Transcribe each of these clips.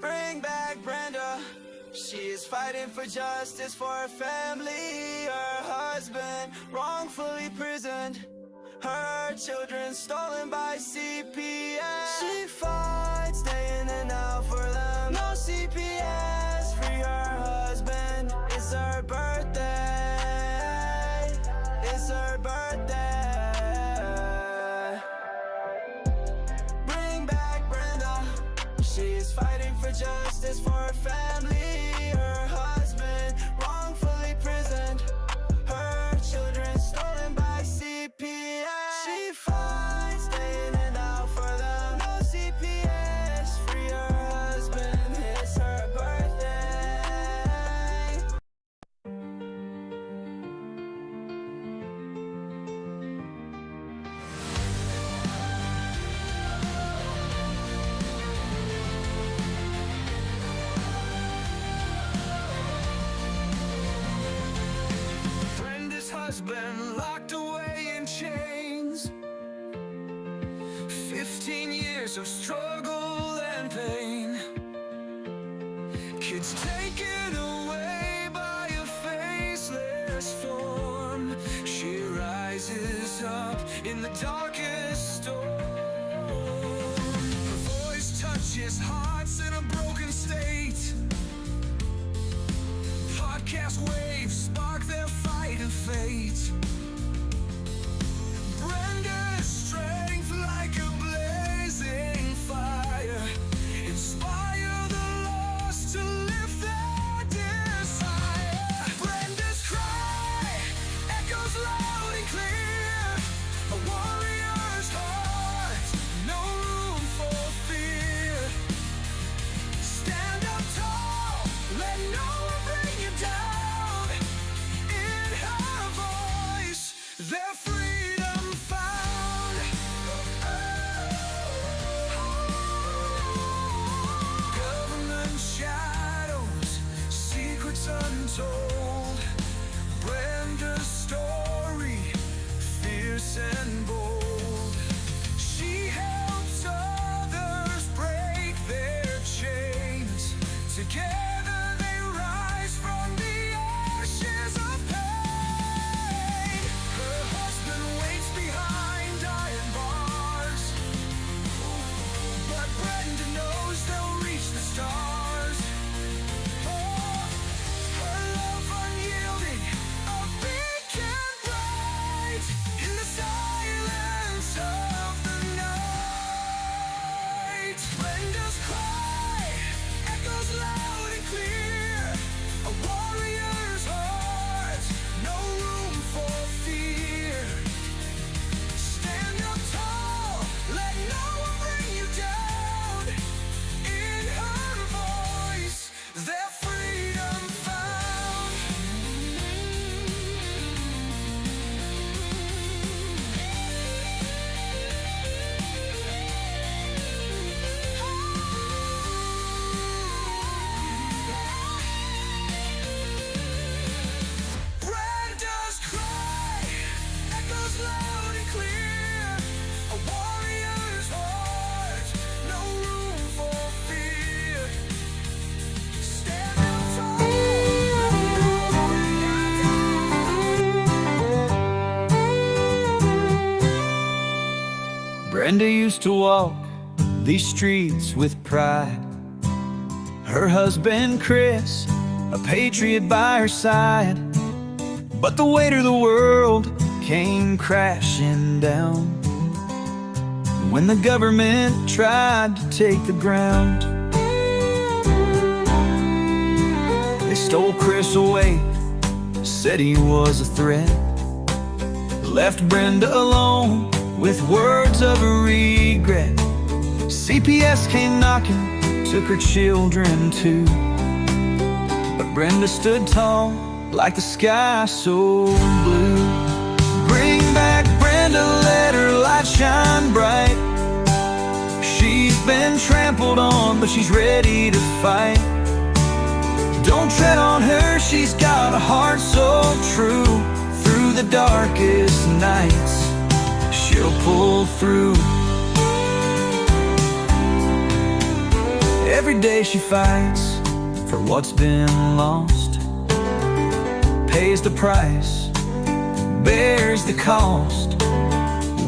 Bring back Brenda. She is fighting for justice for her family. Her husband wrongfully imprisoned. Her children stolen by CPS. She fights day in and out for them. No CPS, free her husband. It's her birthday. It's her birthday. Bring back Brenda. She is fighting for justice for her family. Her husband wrongfully imprisoned. Her children stolen by CPS. She fights day in and out for them. No CPS, free her husband. It's her birthday. Brenda's husband locked away in chains. 15 years of struggle and pain. Kids taken away by a faceless form. She rises up in the darkest storm. Her voice touches hearts in a broken state. Podcast waves spark their fight of fate. Brenda's strength like a blazing fire. Inspire the lost to lift their desire. Brenda's cry echoes loud and clear. A warrior's heart, no room for fear. Stand up tall, let no one bring you down. In her voice, their freedom found. Government shadows, secrets untold. Brenda's story, fierce and bold. She helps others break their chains. Together they rise from the ashes of pain. Her husband waits behind iron bars, but Brenda knows they'll reach the stars. Oh, her love unyielding, a beacon bright in the silence of the night. Brenda's cry echoes loud and clear. A warrior's heart, no room for fear. Stand up tall, let no one bring you down. In her voice, their freedom found. Brenda's cry echoes loud and clear. A warrior's heart, no room for fear. Stand up tall, Brenda used to walk these streets with pride. Her husband Chris, a patriot by her side. But the weight of the world came crashing down when the government tried to take the ground. They stole Chris away, said he was a threat, left Brenda alone with words of regret. CPS came knocking, took her children too, but Brenda stood tall like the sky so blue. Bring back Brenda, let her light shine bright. She's been trampled on, but she's ready to fight. Don't tread on her, she's got a heart so true. Through the darkest nights, she'll pull through. Every day she fights for what's been lost, pays the price, bears the cost,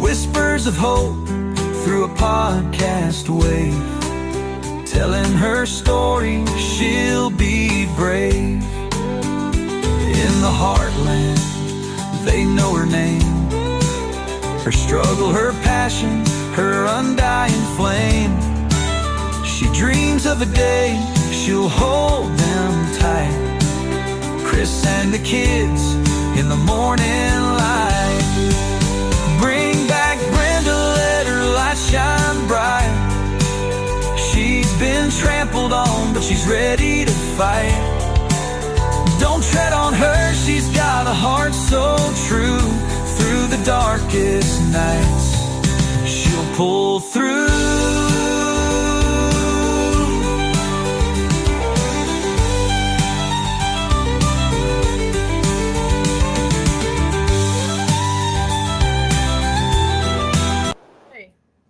whispers of hope through a podcast wave, telling her story, she'll be brave. In the heartland, they know her name, her struggle, her passion, her undying flame. She dreams of a day she'll hold them tight, Chris and the kids in the morning light. Bring back Brenda, let her light shine bright. She's been trampled on, but she's ready to fight. Don't tread on her, she's got a heart so true. Through the darkest nights, she'll pull through.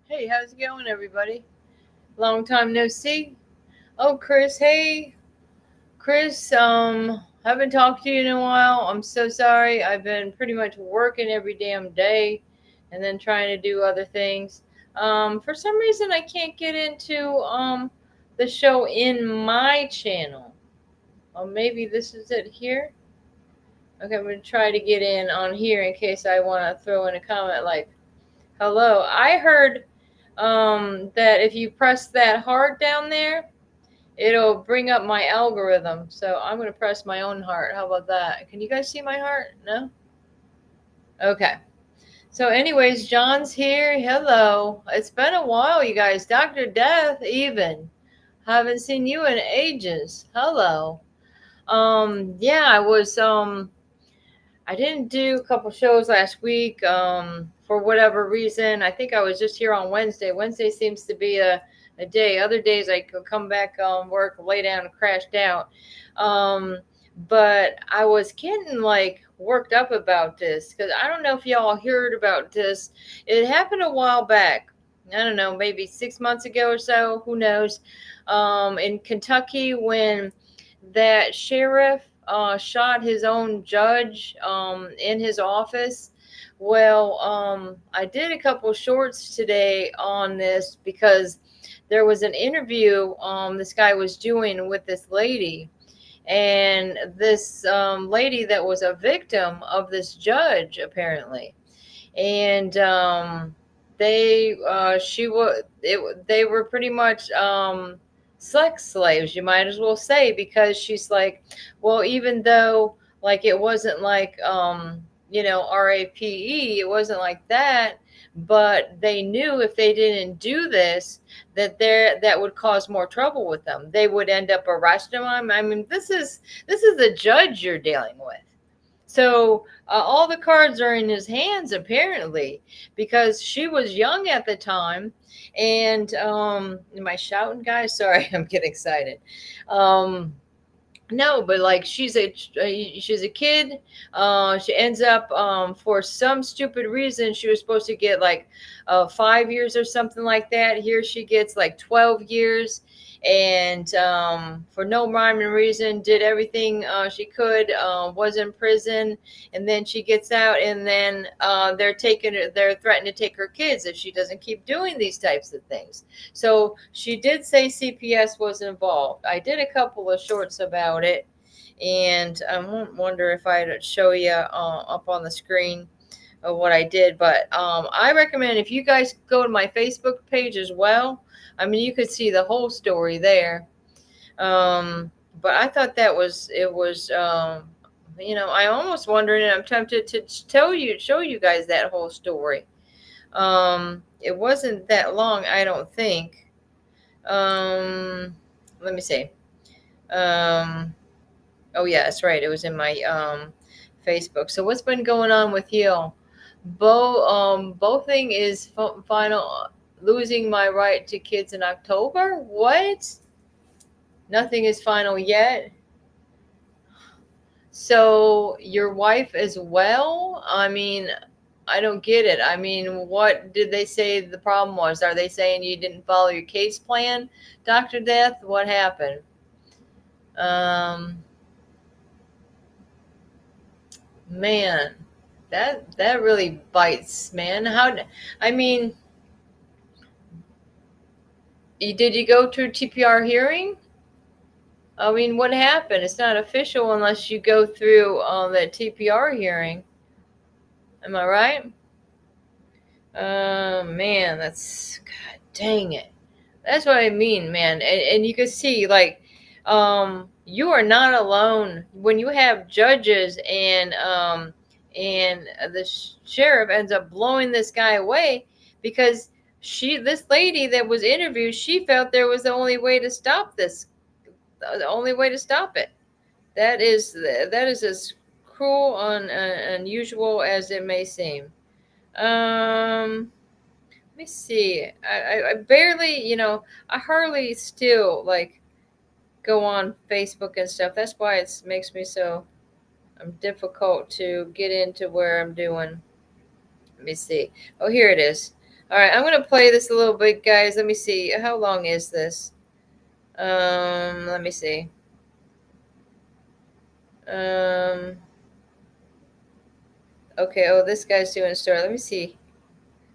Hey, how's it going, everybody? Long time no see. Oh, Chris, hey. Chris, haven't talked to you in a while. I'm so sorry. I've been pretty much working every damn day and then trying to do other things. For some reason, I can't get into the show in my channel. Maybe this is it here. Okay, I'm going to try to get in on here in case I want to throw in a comment like, hello. I heard that if you press that heart down there, it'll bring up my algorithm. So I'm going to press my own heart. How about that? Can you guys see my heart? No? Okay. So anyways, John's here. Hello. It's been a while, you guys. Dr. Death even. Haven't seen you in ages. Hello. Yeah, I didn't do a couple shows last week for whatever reason. I think I was just here on Wednesday. Wednesday seems to be a day. Other days I could come back work, lay down, and crashed out. But I was getting worked up about this because I don't know if y'all heard about this. It happened a while back. I don't know, maybe 6 months ago or so. Who knows? In Kentucky, when that sheriff shot his own judge in his office. Well, I did a couple shorts today on this because there was an interview this guy was doing with this lady, and this lady that was a victim of this judge apparently, and they were pretty much sex slaves, you might as well say, because she's like, well, even though it wasn't RAPE, it wasn't like that, but they knew if they didn't do this, that would cause more trouble with them. They would end up arresting them. I mean, this is the judge you're dealing with. So all the cards are in his hands, apparently, because she was young at the time. And am I shouting, guys? Sorry, I'm getting excited. No, but she's a kid. She ends up for some stupid reason she was supposed to get 5 years or something like that. Here she gets 12 years. And for no rhyme and reason, did everything she could, was in prison, and then she gets out, and then they're threatening to take her kids if she doesn't keep doing these types of things. So she did say CPS was involved. I did a couple of shorts about it, and I wonder if I'd show you up on the screen of what I did. But I recommend if you guys go to my Facebook page as well. I mean, you could see the whole story there. But I thought it was, I'm almost wondering, and I'm tempted to show you guys that whole story. It wasn't that long, I don't think. Let me see. Oh yeah, that's right. It was in my, Facebook. So what's been going on with you? Bothing is final. Losing my right to kids in October? What? Nothing is final yet. So your wife as well? I mean, I don't get it. I mean, what did they say the problem was? Are they saying you didn't follow your case plan, Dr. Death? What happened? Um, man, that really bites, man. I mean, did you go to TPR hearing? I mean, what happened? It's not official unless you go through that TPR hearing. Am I right? Man, that's, God dang it. That's what I mean, man. And you can see, like, you are not alone when you have judges and the sheriff ends up blowing this guy away because this lady that was interviewed, she felt there was the only way to stop this, the only way to stop it. That is as cruel and unusual as it may seem. Let me see. I barely, I hardly still like go on Facebook and stuff. That's why it makes me so difficult to get into where I'm doing. Let me see. Oh, here it is. All right, I'm gonna play this a little bit, guys. Let me see. How long is this? Let me see. Um, okay. Oh, this guy's doing a story. Let me see. It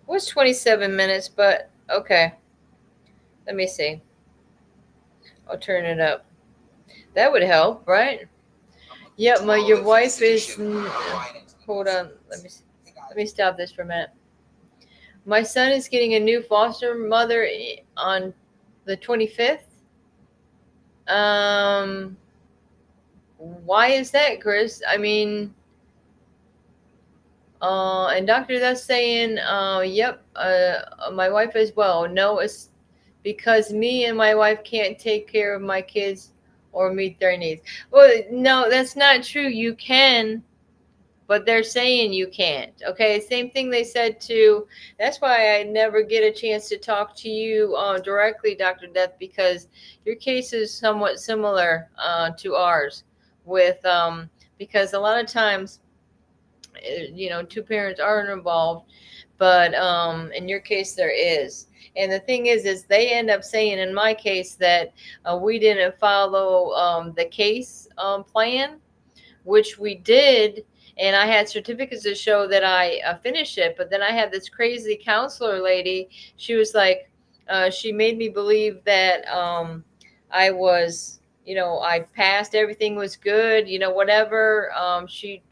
was 27 minutes, but okay. Let me see. I'll turn it up. That would help, right? Yeah, your wife is. Hold on. Let me stop this for a minute. My son is getting a new foster mother on the 25th. Um, why is that, Chris? I mean, and Doctor, that's saying, yep, my wife as well. No, it's because me and my wife can't take care of my kids or meet their needs. Well, no, that's not true. You can, but they're saying you can't. Okay, same thing they said to. That's why I never get a chance to talk to you directly, Dr. Death, because your case is somewhat similar to ours. With because a lot of times, two parents aren't involved, but in your case there is. And the thing is they end up saying in my case that we didn't follow the case plan, which we did. And I had certificates to show that I finished it. But then I had this crazy counselor lady. She was like, she made me believe that I was, I passed, everything was good, whatever. She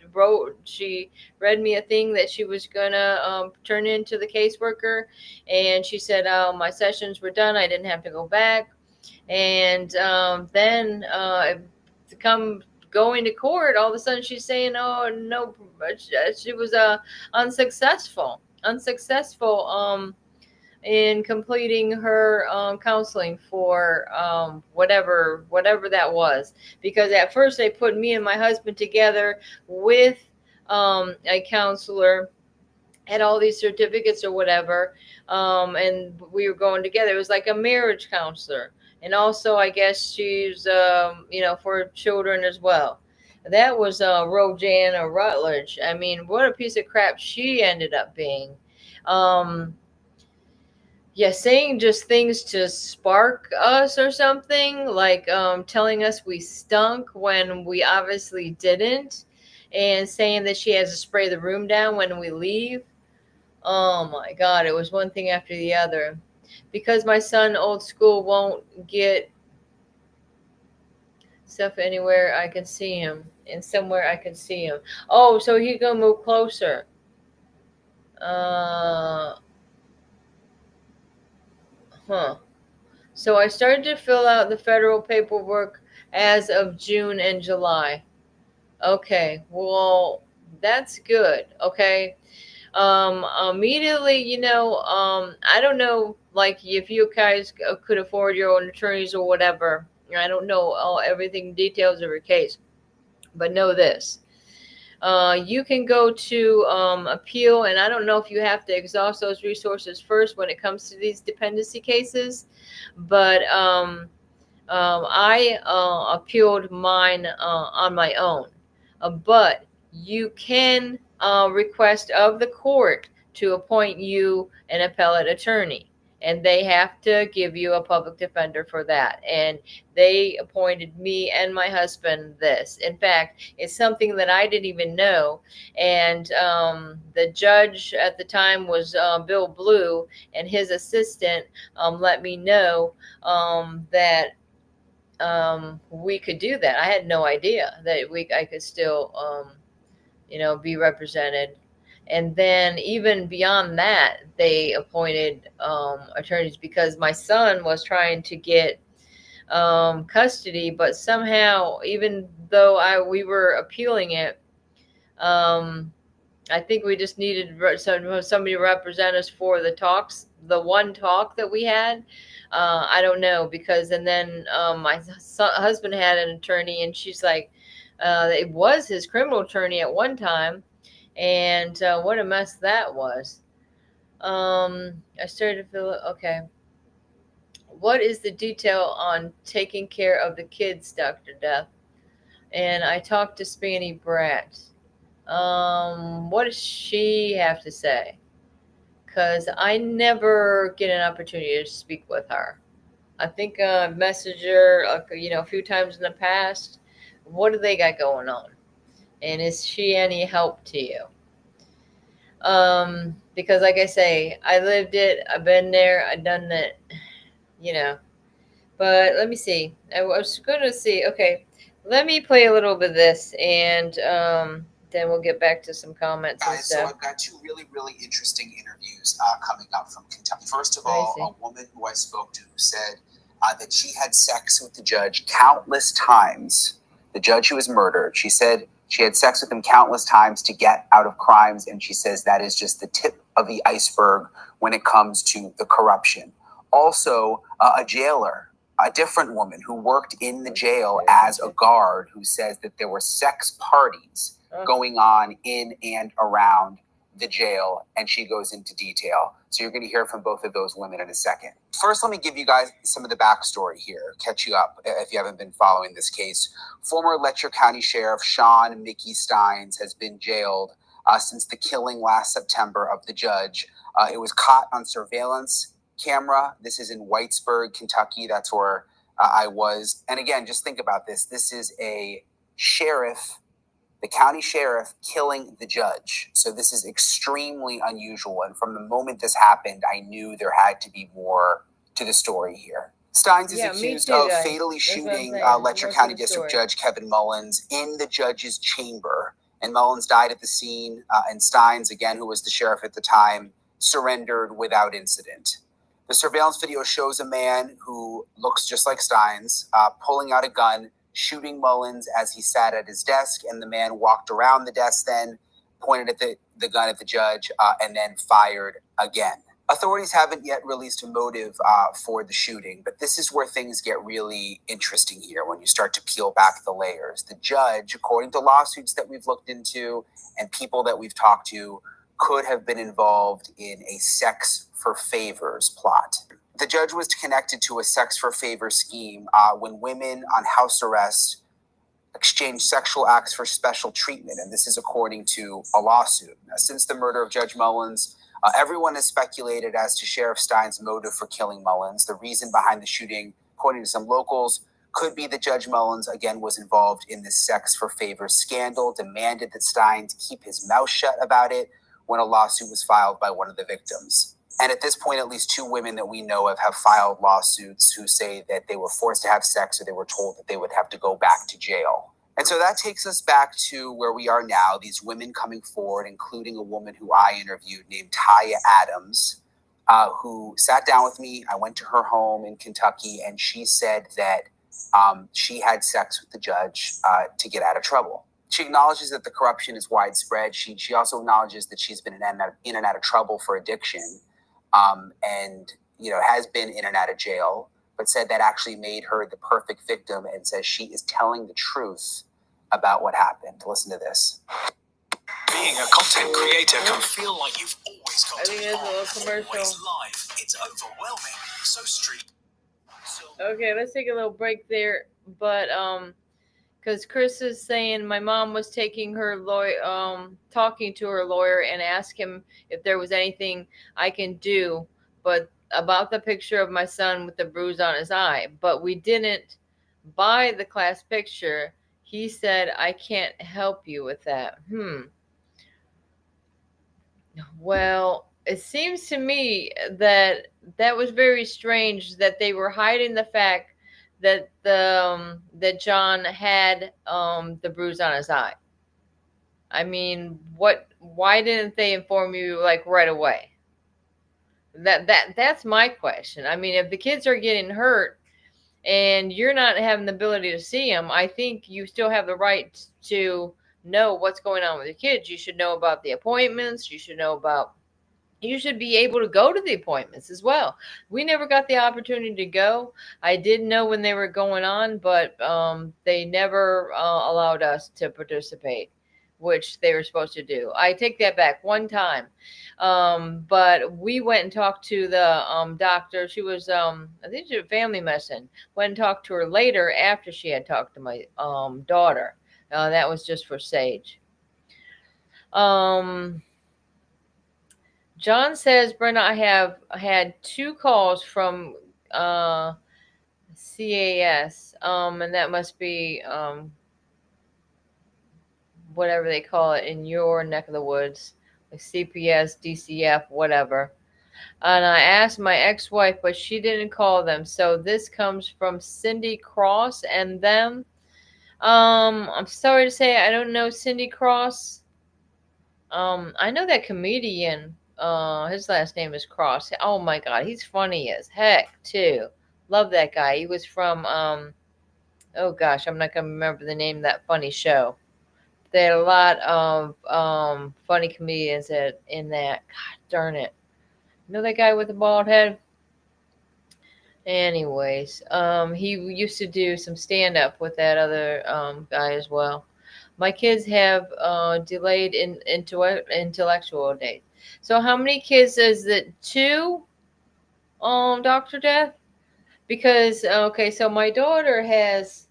read me a thing that she was gonna turn into the caseworker. And she said, my sessions were done. I didn't have to go back. And then to come going to court, all of a sudden she's saying, "Oh no," she was unsuccessful in completing her counseling for whatever that was. Because at first they put me and my husband together with a counselor, had all these certificates or whatever, and we were going together. It was like a marriage counselor, and also I guess she's for children as well. That was Rojanna Rutledge. I mean, what a piece of crap she ended up being. um yeah, saying just things to spark us or something, like telling us we stunk when we obviously didn't, and saying that she has to spray the room down when we leave. Oh my God, it was one thing after the other. Because my son, old school, won't get stuff anywhere I can see him, and somewhere I can see him. Oh, so he gonna move closer. Uh, huh. So I started to fill out the federal paperwork as of June and July. Okay, well, that's good. Okay. Immediately, I don't know, like, if you guys could afford your own attorneys or whatever. I don't know everything details of your case, but know this. You can go to appeal, and I don't know if you have to exhaust those resources first when it comes to these dependency cases, but I appealed mine on my own. But you can request of the court to appoint you an appellate attorney. And they have to give you a public defender for that. And they appointed me and my husband this. In fact, it's something that I didn't even know. And the judge at the time was Bill Blue, and his assistant let me know that we could do that. I had no idea that I could still, be represented. And then even beyond that, they appointed attorneys because my son was trying to get custody, but somehow, even though we were appealing it, um, I think we just needed somebody to represent us for the one talk that we had. I don't know, because, and then my husband had an attorney, and she's like, it was his criminal attorney at one time. And what a mess that was. I started to feel, okay. What is the detail on taking care of the kids, Dr. Death? And I talked to Spanny Brat. What does she have to say? Because I never get an opportunity to speak with her. I think I messaged her, a few times in the past. What do they got going on? And is she any help to you? Because like I say, I lived it, I've been there, I've done it, but let me see. I was going to see, okay, let me play a little bit of this, and then we'll get back to some comments and Guys, so stuff. I've got two really, really interesting interviews coming up from Kentucky. First of all, a woman who I spoke to said that she had sex with the judge countless times. The judge who was murdered, she said she had sex with him countless times to get out of crimes, and she says that is just the tip of the iceberg when it comes to the corruption. Also, a jailer, a different woman who worked in the jail as a guard, who says that there were sex parties going on in and around the jail, and she goes into detail. So you're going to hear from both of those women in a second. First, let me give you guys some of the backstory here, catch you up if you haven't been following this case. Former Letcher County Sheriff Sean Mickey Steins has been jailed since the killing last September of the judge. It was caught on surveillance camera. This is in Whitesburg, Kentucky. That's where I was. And again, just think about this. This is a sheriff, the county sheriff, killing the judge. So this is extremely unusual. And from the moment this happened, I knew there had to be more to the story here. Steins is accused of fatally shooting Letcher County District Judge Kevin Mullins in the judge's chamber. And Mullins died at the scene. And Steins, again, who was the sheriff at the time, surrendered without incident. The surveillance video shows a man who looks just like Steins pulling out a gun, shooting Mullins as he sat at his desk, and the man walked around the desk then, pointed at the gun at the judge, and then fired again. Authorities haven't yet released a motive for the shooting, but this is where things get really interesting here when you start to peel back the layers. The judge, according to lawsuits that we've looked into and people that we've talked to, could have been involved in a sex for favors plot. The judge was connected to a sex for favor scheme when women on house arrest exchanged sexual acts for special treatment, and this is according to a lawsuit. Now, since the murder of Judge Mullins, everyone has speculated as to Sheriff Stein's motive for killing Mullins. The reason behind the shooting, according to some locals, could be that Judge Mullins, again, was involved in this sex for favor scandal, demanded that Stein keep his mouth shut about it when a lawsuit was filed by one of the victims. And at this point, at least two women that we know of have filed lawsuits who say that they were forced to have sex or they were told that they would have to go back to jail. And so that takes us back to where we are now, these women coming forward, including a woman who I interviewed named Taya Adams, who sat down with me. I went to her home in Kentucky, and she said that she had sex with the judge to get out of trouble. She acknowledges that the corruption is widespread. She also acknowledges that she's been in and out of trouble for addiction. And has been in and out of jail, but said that actually made her the perfect victim, and says she is telling the truth about what happened. Listen to this. Being a content creator can feel like you've always got to be on, always live. It's overwhelming. So street. Okay, let's take a little break there, but Because Chris is saying my mom was taking her lawyer, talking to her lawyer, and asked him if there was anything I can do, but about the picture of my son with the bruise on his eye. But we didn't buy the class picture. He said I can't help you with that. Well, it seems to me that was very strange that they were hiding the fact that that John had the bruise on his eye. I mean, why didn't they inform you like right away? That's my question. I mean, if the kids are getting hurt and you're not having the ability to see them, I think you still have the right to know what's going on with your kids. You should know about the appointments. You should be able to go to the appointments as well. We never got the opportunity to go. I did know when they were going on, but they never allowed us to participate, which they were supposed to do. I take that back one time. But we went and talked to the doctor. She was, I think she was family medicine. Went and talked to her later after she had talked to my daughter. That was just for Sage. John says, Brenda, I have had 2 calls from CAS, and that must be whatever they call it in your neck of the woods, like CPS, DCF, whatever. And I asked my ex-wife, but she didn't call them. So this comes from Cindy Cross and them. I'm sorry to say I don't know Cindy Cross. I know that comedian. His last name is Cross. Oh my God, he's funny as heck too. Love that guy. He was from oh gosh, I'm not gonna remember the name of that funny show. They had a lot of funny comedians in that. God darn it. You know that guy with the bald head? Anyways, he used to do some stand up with that other guy as well. My kids have delayed intellectual days. So how many kids is it? 2, Dr. Death? Because, okay, so my daughter has,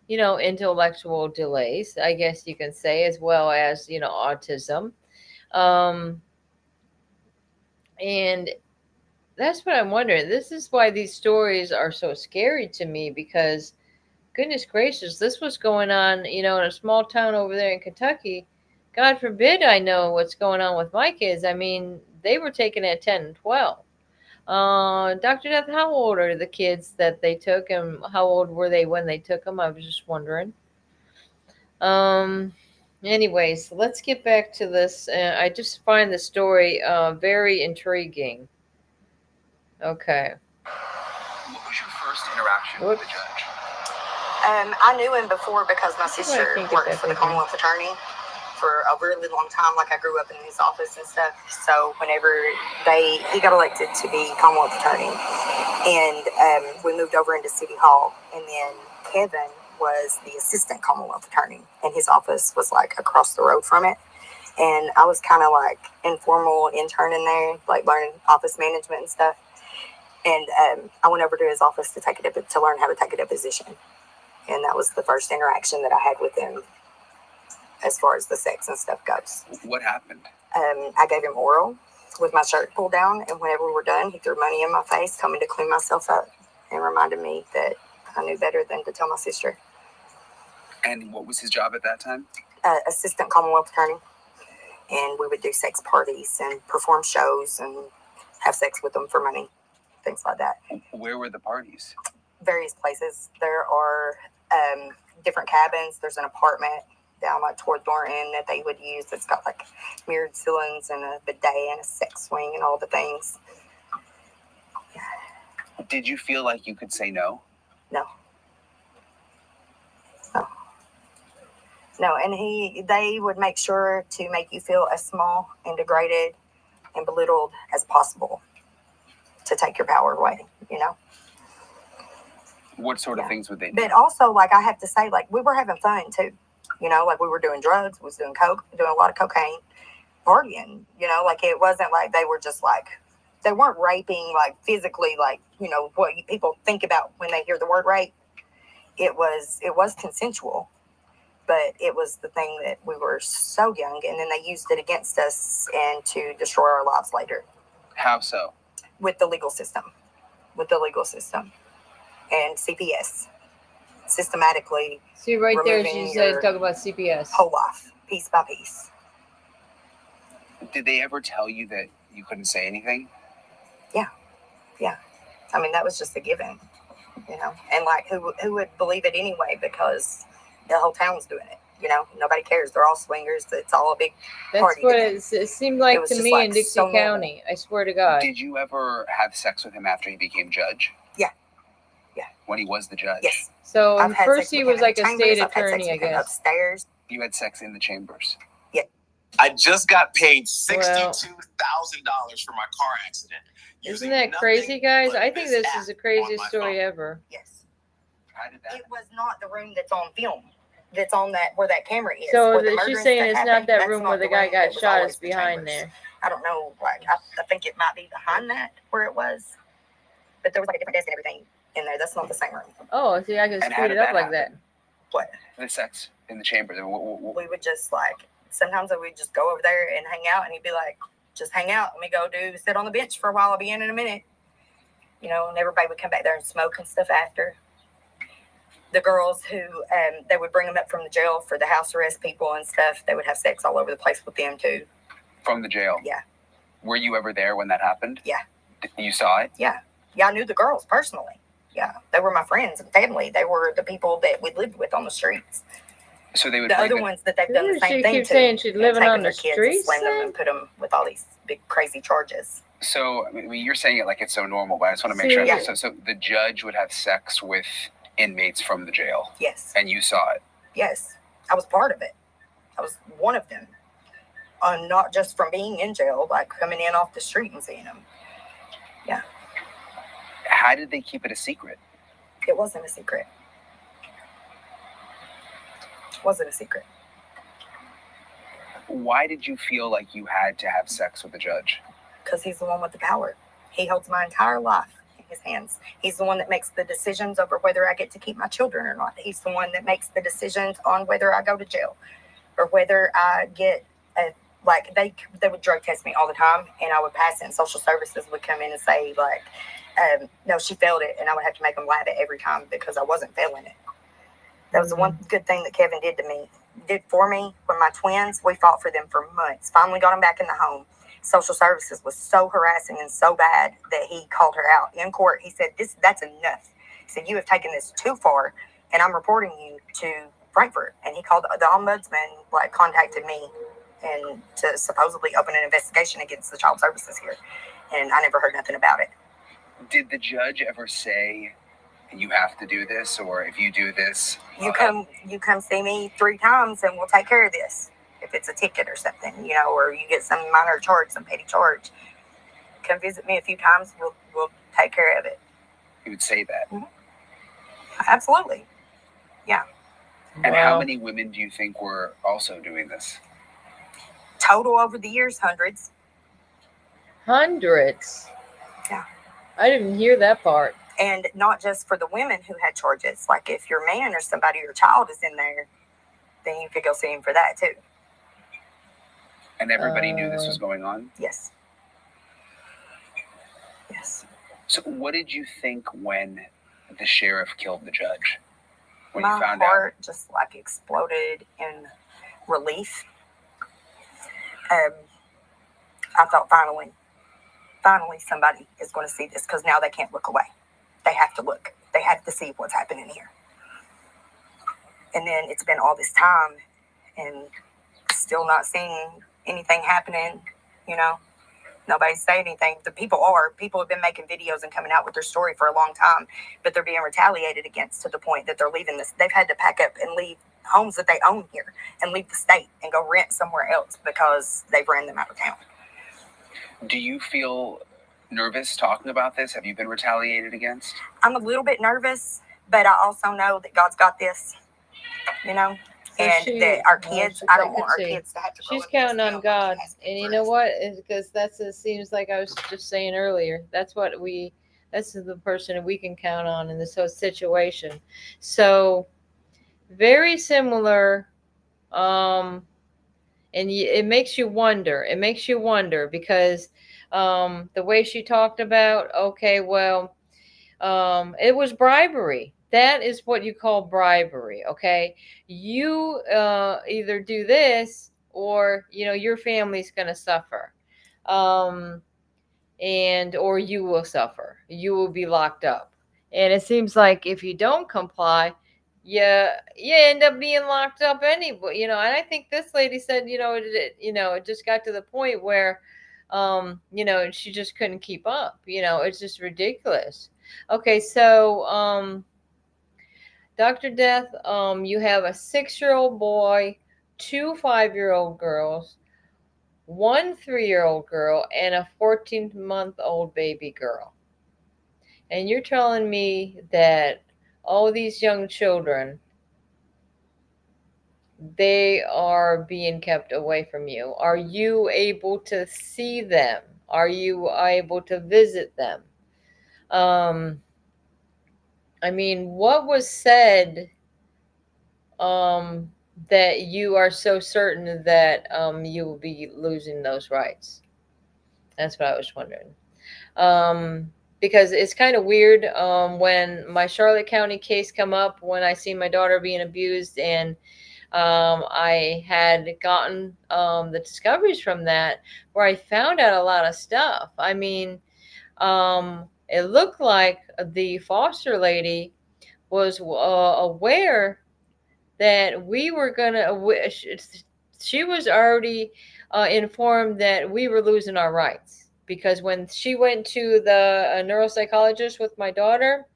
intellectual delays, I guess you can say, as well as, autism. And that's what I'm wondering. This is why these stories are so scary to me, because goodness gracious, this was going on, in a small town over there in Kentucky. God forbid I know what's going on with my kids. I mean, they were taken at 10 and 12. Dr. Death, how old are the kids that they took, and how old were they when they took them? I was just wondering. Anyways, let's get back to this. I just find the story very intriguing. Okay. What was your first interaction with the judge? I knew him before because my sister worked for the Commonwealth Attorney for a really long time. Like, I grew up in his office and stuff. So whenever he got elected to be Commonwealth Attorney, and we moved over into City Hall, and then Kevin was the assistant Commonwealth Attorney, and his office was like across the road from it. And I was kind of like informal intern in there, like learning office management and stuff. And I went over to his office to learn how to take a deposition. And that was the first interaction that I had with him as far as the sex and stuff goes. What happened? I gave him oral with my shirt pulled down. And whenever we were done, he threw money in my face, told me to clean myself up, and reminded me that I knew better than to tell my sister. And what was his job at that time? Assistant Commonwealth Attorney. And we would do sex parties and perform shows and have sex with them for money, things like that. Where were the parties? Various places. There are different cabins. There's an apartment down like toward Thornton that they would use. It's got like mirrored ceilings and a bidet and a sex swing and all the things. Did you feel like you could say no? No, and they would make sure to make you feel as small and degraded and belittled as possible to take your power away, What sort of things would they do? But also, like, I have to say, like, we were having fun too, like we were doing drugs, we was doing coke, doing a lot of cocaine, partying, like it wasn't like they were just like, they weren't raping, like physically, like, what people think about when they hear the word rape. It was consensual. but it was the thing that we were so young, and then they used it against us and to destroy our lives later. How so? With the legal system. And CPS. Systematically. See, right there, she said, talk about CPS. Whole life, piece by piece. Did they ever tell you that you couldn't say anything? Yeah. I mean, that was just a given, you know. And like, who would believe it anyway? Because the whole town was doing it. You know, nobody cares. They're all swingers. It's all a big party. That's what it seemed like to me in Dixie County. I swear to God. Did you ever have sex with him after he became judge? Yeah. When he was the judge? Yes. So first he was like a state attorney, I guess. Upstairs. You had sex in the chambers? Yeah. I just got paid $62,000 for my car accident. Isn't that crazy, guys? I think this is the craziest story ever. Yes. How did that? It was not the room that's on film. That's on that where that camera is. So she's saying it's not that room where the guy got shot. It's behind there. I don't know. Like I think it might be behind that where it was, but there was like a different desk and everything in there. That's not the same room. Oh, see, I can speed it up like that. What? The sex in the chamber. We would just like sometimes we would just go over there and hang out, and he'd be like, "Just hang out. Let me go sit on the bench for a while. I'll be in a minute." You know, and everybody would come back there and smoke and stuff after. The girls who they would bring them up from the jail for the house arrest people and stuff. They would have sex all over the place with them too. From the jail? Yeah. Were you ever there when that happened? Yeah. You saw it? Yeah. Yeah, I knew the girls personally. Yeah, they were my friends and family. They were the people that we lived with on the streets. So they would. The other ones that they've done the same thing to. She keeps saying she's living on the streets. Slam them and put them with all these big crazy charges. So I mean, you're saying it like it's so normal, but I just want to make sure. Yeah. So the judge would have sex with inmates from the jail. Yes. And you saw it. Yes, I was part of it. I was one of them. Not just from being in jail, like coming in off the street and seeing them. Yeah. How did they keep it a secret? It wasn't a secret. Why did you feel like you had to have sex with the judge? Because he's the one with the power. He holds my entire life in his hands. He's the one that makes the decisions over whether I get to keep my children or not. He's the one that makes the decisions on whether I go to jail or whether I get they would drug test me all the time, and I would pass it, and social services would come in and say, like, no, she failed it, and I would have to make them lab it every time because I wasn't failing it. That was the one good thing that Kevin did for me when my twins, we fought for them for months. Finally got them back in the home. Social services was so harassing and so bad that he called her out in court. He said, that's enough. He said, you have taken this too far, and I'm reporting you to Frankfurt. And he called the ombudsman, contacted me and to supposedly open an investigation against the child services here. And I never heard nothing about it. Did the judge ever say, you have to do this, or if you do this, you come see me 3 times and we'll take care of this. If it's a ticket or something, or you get some minor charge, some petty charge, come visit me a few times. We'll take care of it. He would say that. Mm-hmm. Absolutely. Yeah. And how many women do you think were also doing this? Total over the years, hundreds. Hundreds? Yeah. I didn't hear that part. And not just for the women who had charges. Like if your man or somebody, your child is in there, then you could go see him for that too. And everybody knew this was going on? Yes. Yes. So what did you think when the sheriff killed the judge? When My you found heart just exploded in relief. I thought finally somebody is going to see this, because now they can't look away. They have to look. They have to see what's happening here. And then it's been all this time and still not seeing anything happening, Nobody's saying anything. People have been making videos and coming out with their story for a long time, but they're being retaliated against to the point that they're leaving this. They've had to pack up and leave homes that they own here and leave the state and go rent somewhere else because they've ran them out of town. Do you feel nervous talking about this? Have you been retaliated against? I'm a little bit nervous, but I also know that God's got this, and that our kids, I don't want our kids to have to grow She's up counting in on God. And you know us. what? Because it seems like I was just saying earlier. That's the person we can count on in this whole situation. So very similar And it makes you wonder. It makes you wonder because the way she talked about, okay, well, it was bribery. That is what you call bribery, okay? You either do this or, your family's going to suffer. Or you will suffer. You will be locked up. And it seems like if you don't comply, you end up being locked up anyway. And I think this lady said, it just got to the point where, she just couldn't keep up. It's just ridiculous. Okay, so Dr. Death, you have a 6-year-old boy, 2 5-year-old girls, 1 3-year-old girl, and a 14-month-old baby girl. And you're telling me that all these young children, they are being kept away from you. Are you able to see them? Are you able to visit them? What was said that you are so certain that you will be losing those rights? That's what I was wondering. Because it's kind of weird when my Charlotte County case come up, when I see my daughter being abused, and I had gotten the discoveries from that where I found out a lot of stuff. It looked like the foster lady was aware that we were she was already informed that we were losing our rights, because when she went to the neuropsychologist with my daughter,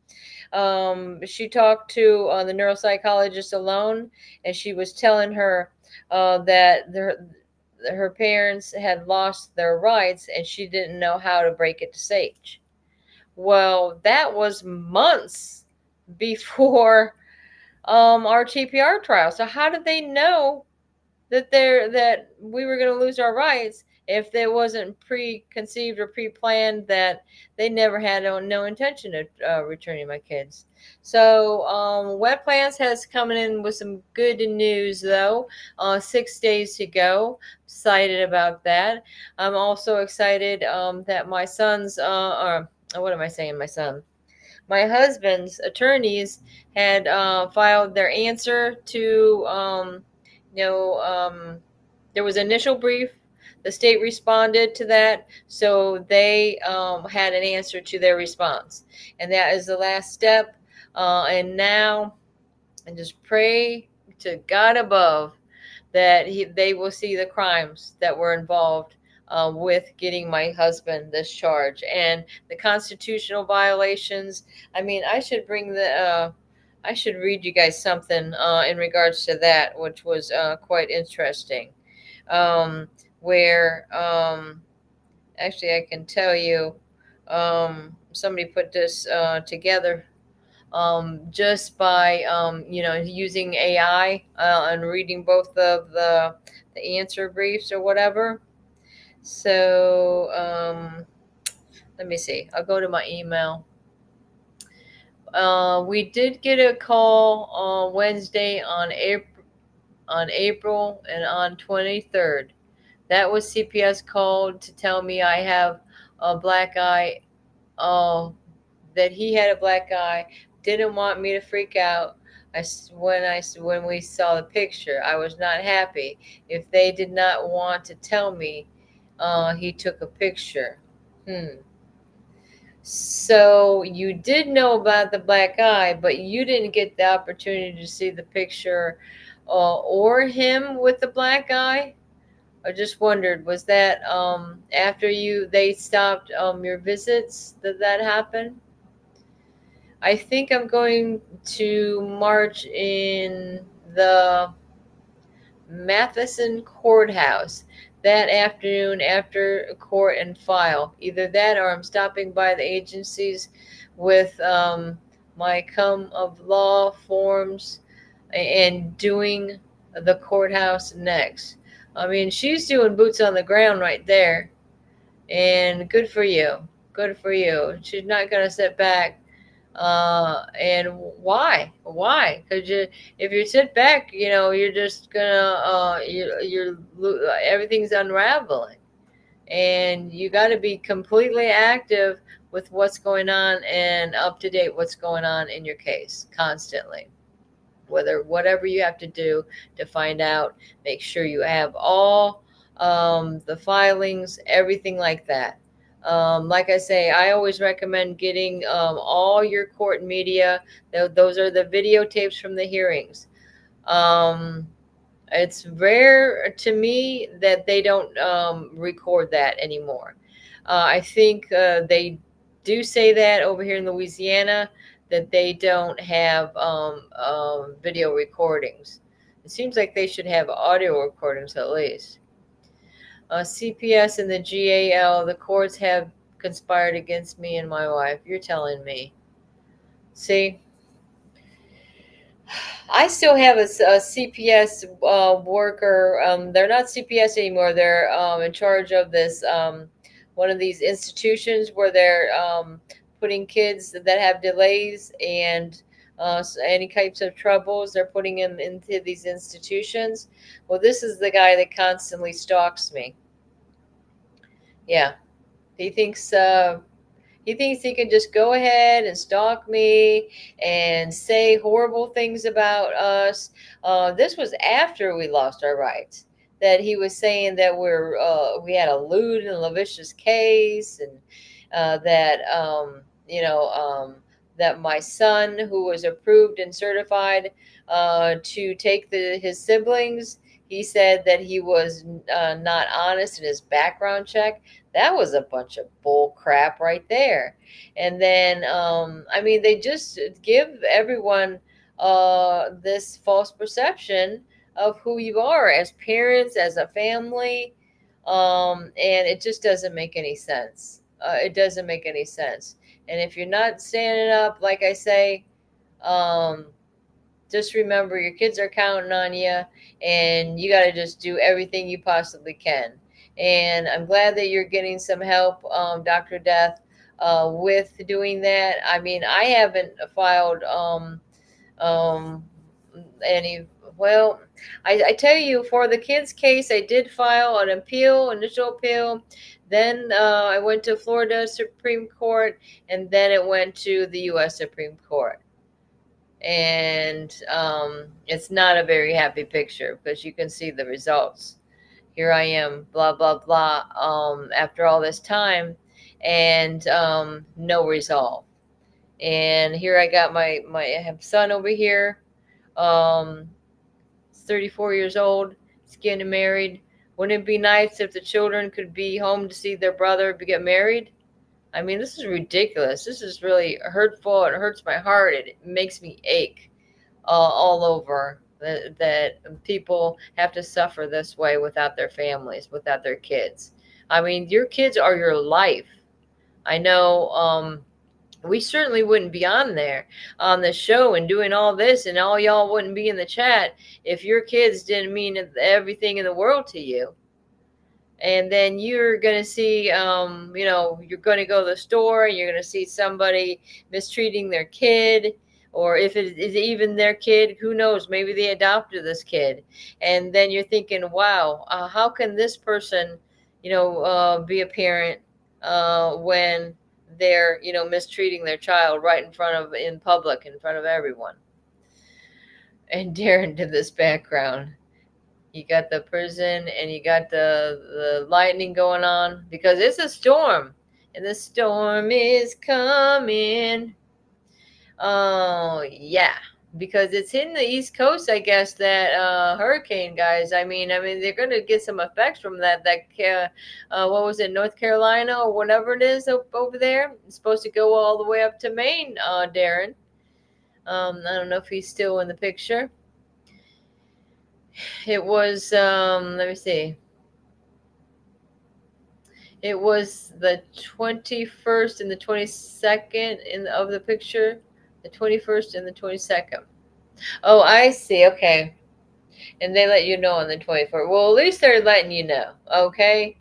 she talked to the neuropsychologist alone, and she was telling her that her parents had lost their rights and she didn't know how to break it to Sage. Well, that was months before our TPR trial. So how did they know that we were going to lose our rights if there wasn't preconceived or pre-planned that they never had no intention of returning my kids? So Wet Plants has coming in with some good news, though. 6 days to go. Excited about that. I'm also excited that my son's what am I saying? My husband's attorneys had filed their answer to there was an initial brief. The state responded to that, so they had an answer to their response, and that is the last step. And now, I just pray to God above that they will see the crimes that were involved with getting my husband this charge and the constitutional violations. I should bring I should read you guys something in regards to that, which was quite interesting. Where actually I can tell you, somebody put this together just by using AI and reading both of the answer briefs or whatever. So let me see. I'll go to my email. We did get a call on Wednesday on April and on 23rd. That was CPS called to tell me I have a black eye. That he had a black eye. Didn't want me to freak out. When we saw the picture, I was not happy. If they did not want to tell me, he took a picture. So you did know about the black eye, but you didn't get the opportunity to see the picture or him with the black eye. I just wondered, was that after they stopped your visits that happened? I think I'm going to march in the Matheson Courthouse that afternoon after court and file. Either that or I'm stopping by the agencies with my come of law forms and doing the courthouse next. She's doing boots on the ground right there. And good for you. Good for you. She's not going to sit back And why? Because if you sit back, you're just gonna, everything's unraveling, and you got to be completely active with what's going on and up to date what's going on in your case constantly. Whatever you have to do to find out, make sure you have all the filings, everything like that. Like I say, I always recommend getting all your court media. Those are the videotapes from the hearings. It's rare to me that they don't record that anymore. I think they do say that over here in Louisiana, that they don't have video recordings. It seems like they should have audio recordings at least. CPS and the GAL, the courts have conspired against me and my wife. You're telling me. See? I still have a CPS worker. They're not CPS anymore. They're in charge of this one of these institutions where they're putting kids that have delays and any types of troubles. They're putting them into these institutions. Well, this is the guy that constantly stalks me. Yeah, he thinks. He thinks he can just go ahead and stalk me and say horrible things about us. This was after we lost our rights. That he was saying that we had a lewd and lascivious case, and that my son, who was approved and certified to take his siblings, he said that he was not honest in his background check. That was a bunch of bull crap right there. And then, they just give everyone this false perception of who you are as parents, as a family. And it just doesn't make any sense. It doesn't make any sense. And if you're not standing up, like I say, just remember your kids are counting on you, and you got to just do everything you possibly can. And I'm glad that you're getting some help, Dr. Death, with doing that. I mean, I haven't filed any. Well, I tell you, for the kids' case, I did file an initial appeal. Then I went to Florida Supreme Court, and then it went to the U.S. Supreme Court. And it's not a very happy picture because you can see the results. Here I am, blah, blah, blah, after all this time, and no resolve. And here I got I have son over here, 34 years old, he's getting married. Wouldn't it be nice if the children could be home to see their brother get married? I mean, this is ridiculous. This is really hurtful. It hurts my heart. It makes me ache all over that people have to suffer this way without their families, without their kids. I mean, your kids are your life. I know we certainly wouldn't be on the show and doing all this, and all y'all wouldn't be in the chat if your kids didn't mean everything in the world to you. And then you're going to see, you're going to go to the store and you're going to see somebody mistreating their kid, or if it is even their kid, who knows, maybe they adopted this kid. And then you're thinking, wow, how can this person, be a parent when they're, mistreating their child right in public, in front of everyone. And Darren did this background. You got the prison and you got the lightning going on because it's a storm, and the storm is coming. Oh, yeah, because it's in the East Coast, I guess, that hurricane, guys. I mean, they're going to get some effects from that what was it, North Carolina or whatever it is over there. It's supposed to go all the way up to Maine, Darren. I don't know if he's still in the picture. It was, let me see. It was the 21st and the 22nd of the picture. The 21st and the 22nd. Oh, I see. Okay. And they let you know on the 24th. Well, at least they're letting you know. Okay.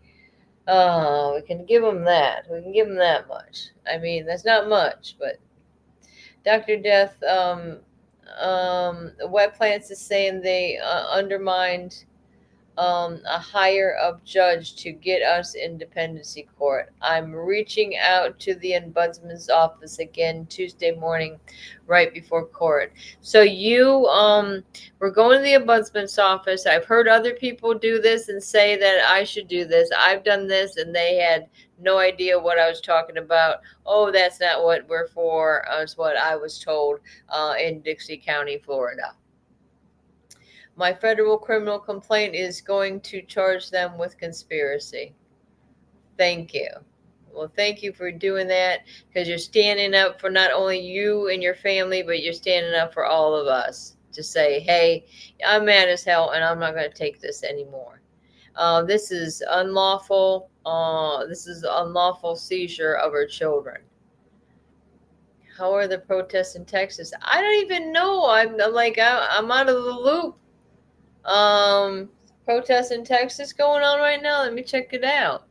We can give them that. We can give them that much. I mean, that's not much, but Dr. Death, Wet Plants is saying they undermined a higher up judge to get us in dependency court. I'm reaching out to the ombudsman's office again Tuesday morning, right before court. So you we're going to the ombudsman's office. I've heard other people do this and say that I should do this. I've done this and they had no idea what I was talking about. Oh, that's not what we're for. Is what I was told in Dixie County, Florida. My federal criminal complaint is going to charge them with conspiracy. Thank you. Well, thank you for doing that, because you're standing up for not only you and your family, but you're standing up for all of us to say, hey, I'm mad as hell and I'm not going to take this anymore. This is unlawful. This is unlawful seizure of our children. How are the protests in Texas? I don't even know. I'm out of the loop. Protests in Texas going on right now. Let me check it out.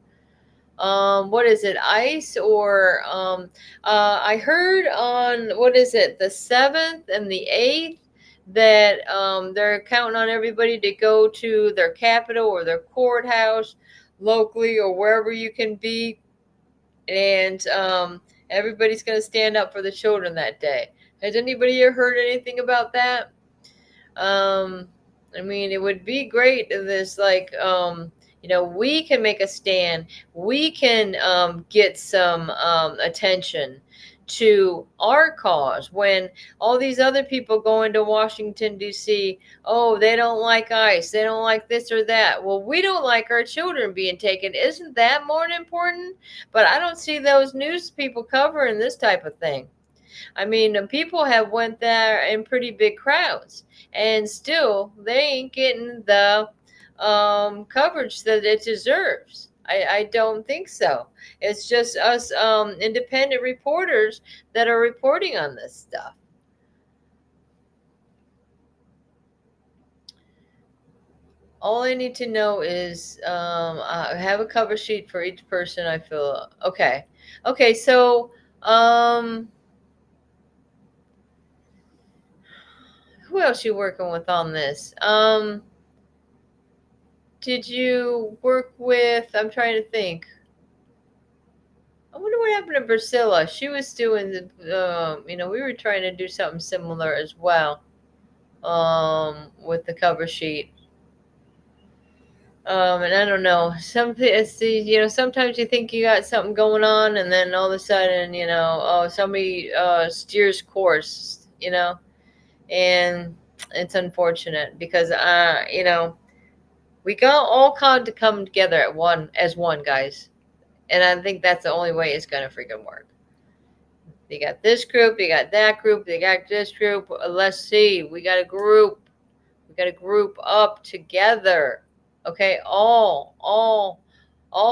What is it, ICE or I heard on, what is it, the 7th and the 8th that they're counting on everybody to go to their capital or their courthouse locally or wherever you can be, and everybody's going to stand up for the children that day. Has anybody here heard anything about that? I mean, it would be great if this, we can make a stand. We can get some attention to our cause when all these other people go into Washington, D.C., oh, they don't like ICE. They don't like this or that. Well, we don't like our children being taken. Isn't that more important? But I don't see those news people covering this type of thing. I mean, people have went there in pretty big crowds, and still they ain't getting the coverage that it deserves. I don't think so. It's just us independent reporters that are reporting on this stuff. All I need to know is I have a cover sheet for each person I feel. Okay, so who else you working with on this? Did you work with, I'm trying to think. I wonder what happened to Priscilla. She was doing the, we were trying to do something similar as well with the cover sheet. And I don't know, sometimes you think you got something going on, and then all of a sudden, somebody steers course, and it's unfortunate because, we got all kind to come together as one, guys. And I think that's the only way it's going to freaking work. You got this group, you got that group, you got this group. Let's see. We got a group. We got to group up together. Okay, all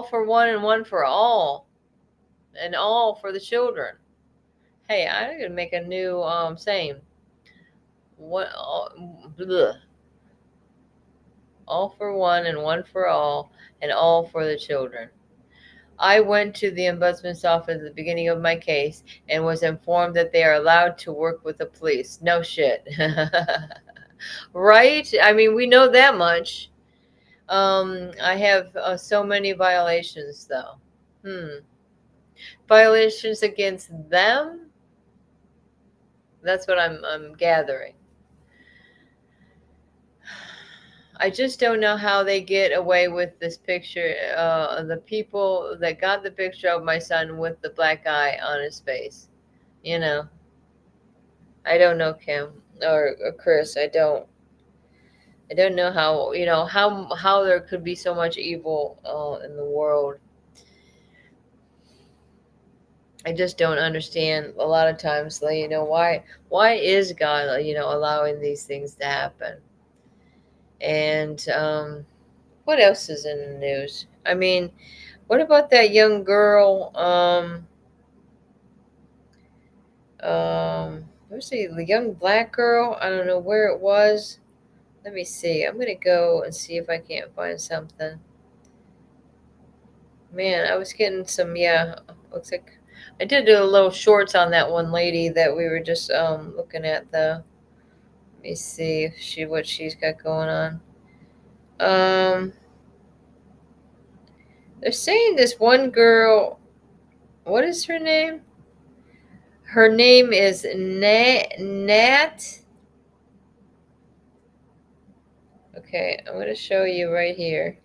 for one and one for all, and all for the children. Hey, I'm gonna make a new saying. What? All for one and one for all, and all for the children. I went to the ombudsman's office at the beginning of my case and was informed that they are allowed to work with the police. No shit. Right? I mean, we know that much. I have so many violations, though. Violations against them? That's what I'm gathering. I just don't know how they get away with this picture. The people that got the picture of my son with the black eye on his face. I don't know, Kim or Chris. I don't know how there could be so much evil in the world. I just don't understand a lot of times, why is God, allowing these things to happen? And what else is in the news? I mean, what about that young girl? Let's see, the young black girl. I don't know where it was. Let me see. I'm gonna go and see if I can't find something. Man, I was getting some. Yeah, looks like. I did do a little shorts on that one lady that we were just looking at. Let me see if what she's got going on. They're saying this one girl. What is her name? Her name is Nat. Okay, I'm going to show you right here.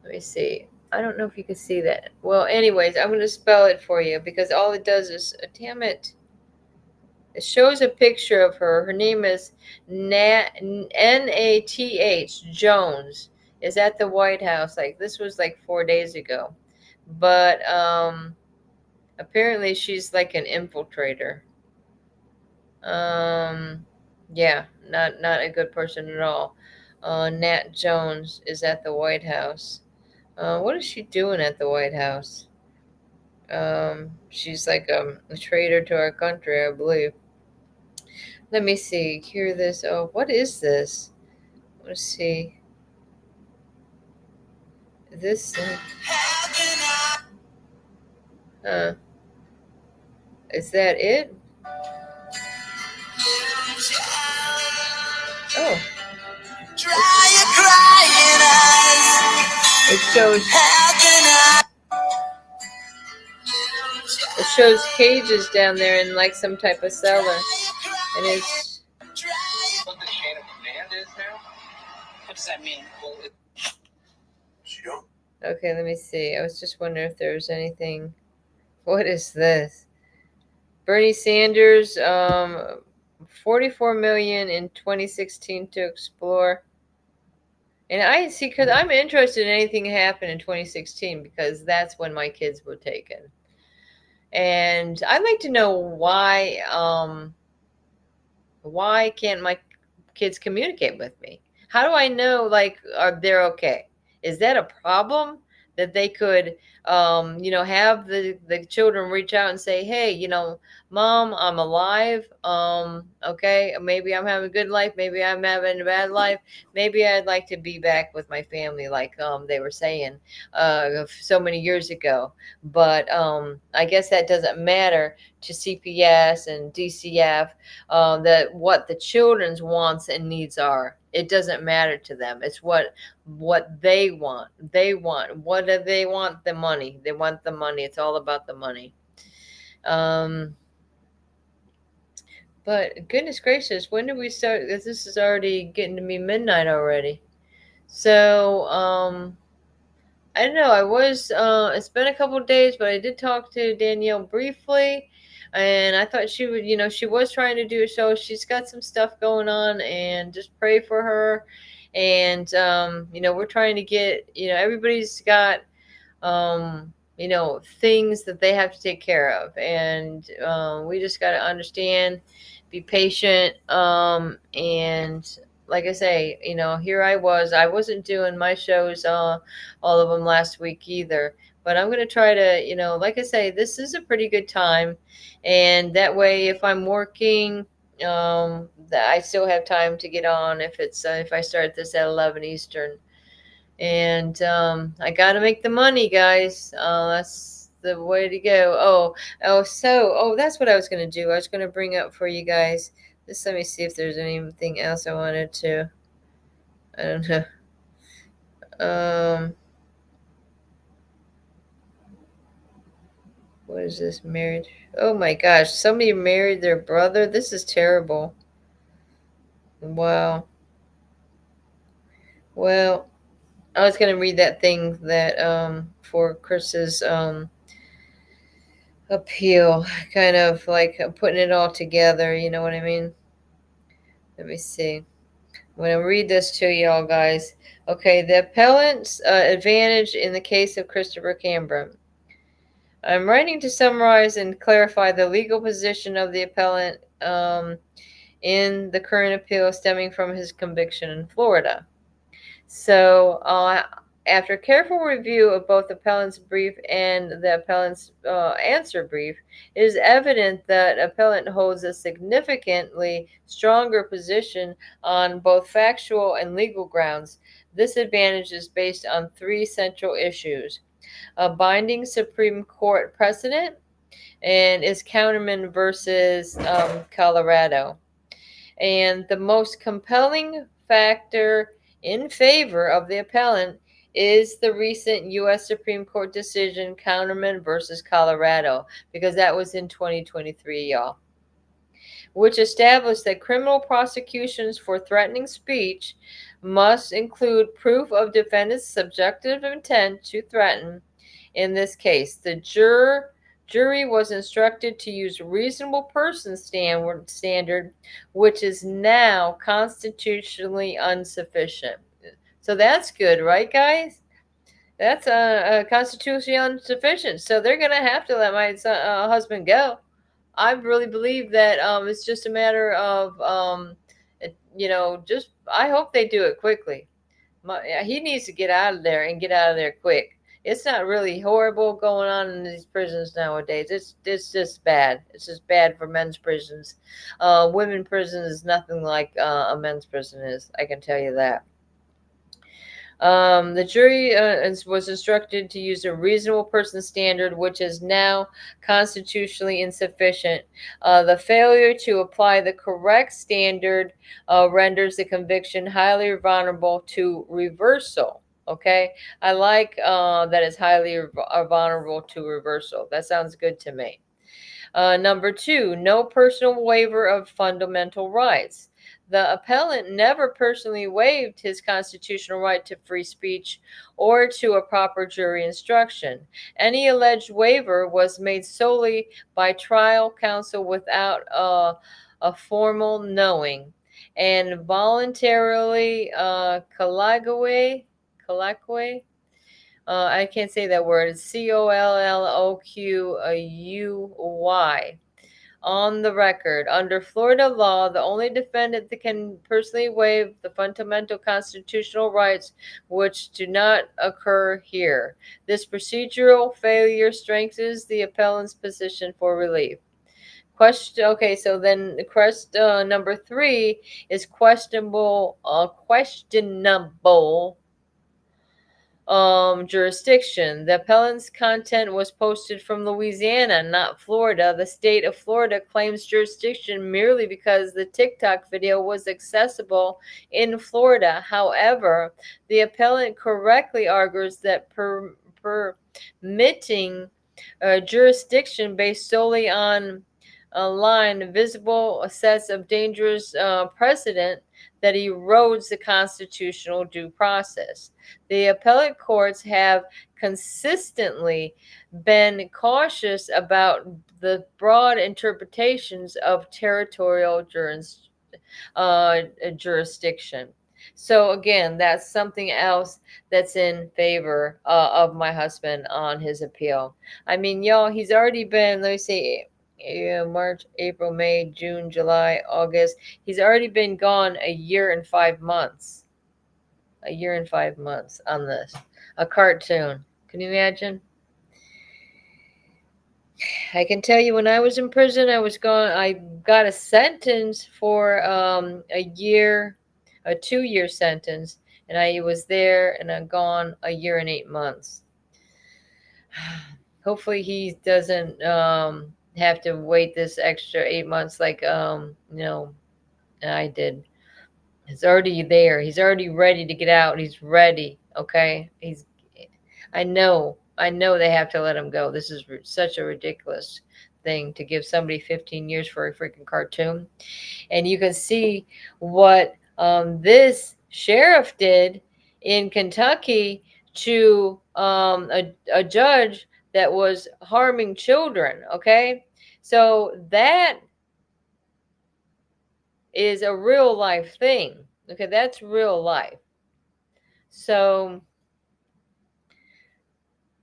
Let me see. I don't know if you can see that. Well, anyways, I'm going to spell it for you because all it does is, damn it. It shows a picture of her. Her name is Nath Jones. Is at the White House. Like, this was like 4 days ago. But apparently she's like an infiltrator. Yeah, not a good person at all. Nat Jones is at the White House. What is she doing at the White House? She's like a traitor to our country, I believe. Let me see. Hear this. Oh, what is this? Let's see. This. Is that it? Oh. It shows cages down there in like some type of cellar, and it's. What the chain of command is now? What does that mean? Okay, let me see. I was just wondering if there was anything. What is this? Bernie Sanders, 44 million in 2016 to explore. And I see, because I'm interested in anything that happened in 2016 because that's when my kids were taken. And I'd like to know why can't my kids communicate with me? How do I know, like, are they're okay? Is that a problem that they could, have the children reach out and say, hey, Mom, I'm alive. Okay, maybe I'm having a good life. Maybe I'm having a bad life. Maybe I'd like to be back with my family, like they were saying so many years ago. But I guess that doesn't matter to CPS and DCF. That what the children's wants and needs are. It doesn't matter to them. It's what they want. They want. What do they want? The money. They want the money. It's all about the money. But goodness gracious, when did we start? Because this is already getting to be midnight already. So, I don't know. I was, it's been a couple of days, but I did talk to Danielle briefly. And I thought she would, she was trying to do a show. She's got some stuff going on, and just pray for her. And, we're trying to get, everybody's got, things that they have to take care of. And we just got to understand, be patient. And like I say, here I wasn't doing my shows, all of them last week either. But I'm going to try to, like I say, this is a pretty good time. And that way, if I'm working, that I still have time to get on if I start this at 11 Eastern. And I got to make the money, guys. That's the way to go. So that's what I was going to do. I was going to bring up for you guys. Just let me see if there's anything else I wanted to. I don't know. What is this? Married? Oh my gosh. Somebody married their brother. This is terrible. Wow. Well, I was going to read that thing that for Chris's appeal, kind of like putting it all together. You know what I mean? Let me see. I'm going to read this to y'all, guys. Okay, the appellant's advantage in the case of Christopher Cambron. I'm writing to summarize and clarify the legal position of the appellant in the current appeal stemming from his conviction in Florida. So, after careful review of both the appellant's brief and the appellant's answer brief, it is evident that appellant holds a significantly stronger position on both factual and legal grounds. This advantage is based on three central issues. a binding Supreme Court precedent, and is Counterman versus Colorado. And the most compelling factor in favor of the appellant is the recent U.S. Supreme Court decision, Counterman versus Colorado, because that was in 2023, y'all, which established that criminal prosecutions for threatening speech must include proof of defendant's subjective intent to threaten. In this case, the jury was instructed to use reasonable person standard, which is now constitutionally insufficient. So that's good, right, guys? That's constitutionally insufficient. So they're going to have to let my husband go. I really believe that it's just a matter of, just I hope they do it quickly. He needs to get out of there and get out of there quick. It's not really horrible going on in these prisons nowadays. It's just bad. It's just bad for men's prisons. Women prison is nothing like a men's prison is. I can tell you that. The jury was instructed to use a reasonable person standard, which is now constitutionally insufficient. The failure to apply the correct standard renders the conviction highly vulnerable to reversal. Okay, I like that it's highly vulnerable to reversal. That sounds good to me. Number 2, no personal waiver of fundamental rights. The appellant never personally waived his constitutional right to free speech or to a proper jury instruction. Any alleged waiver was made solely by trial counsel without a formal knowing, and voluntarily colloquy. I can't say that word. It's COLLOQUY. On the record, under Florida law, the only defendant that can personally waive the fundamental constitutional rights which do not occur here. This procedural failure strengthens the appellant's position for relief. Okay, so then number 3 is questionable jurisdiction. The appellant's content was posted from Louisiana, not Florida. The state of Florida claims jurisdiction merely because the TikTok video was accessible in Florida. However, the appellant correctly argues that permitting jurisdiction based solely on a line visible sets of dangerous precedent that erodes the constitutional due process. The appellate courts have consistently been cautious about the broad interpretations of territorial jurisdiction. So again, that's something else that's in favor of my husband on his appeal. I mean, y'all, he's already been, let me see, March, April, May, June, July, August. He's already been gone a year and 5 months. A year and 5 months on this. A cartoon. Can you imagine? I can tell you when I was in prison, I was gone. I got a sentence for a 2-year sentence. And I was there and I'm gone a year and 8 months. Hopefully he doesn't have to wait this extra 8 months like I did. He's already there. He's already ready to get out. He's ready. Okay. I know they have to let him go. This is such a ridiculous thing to give somebody 15 years for a freaking cartoon. And you can see what this sheriff did in Kentucky to a judge that was harming children. Okay. So that is a real life thing. Okay. That's real life. So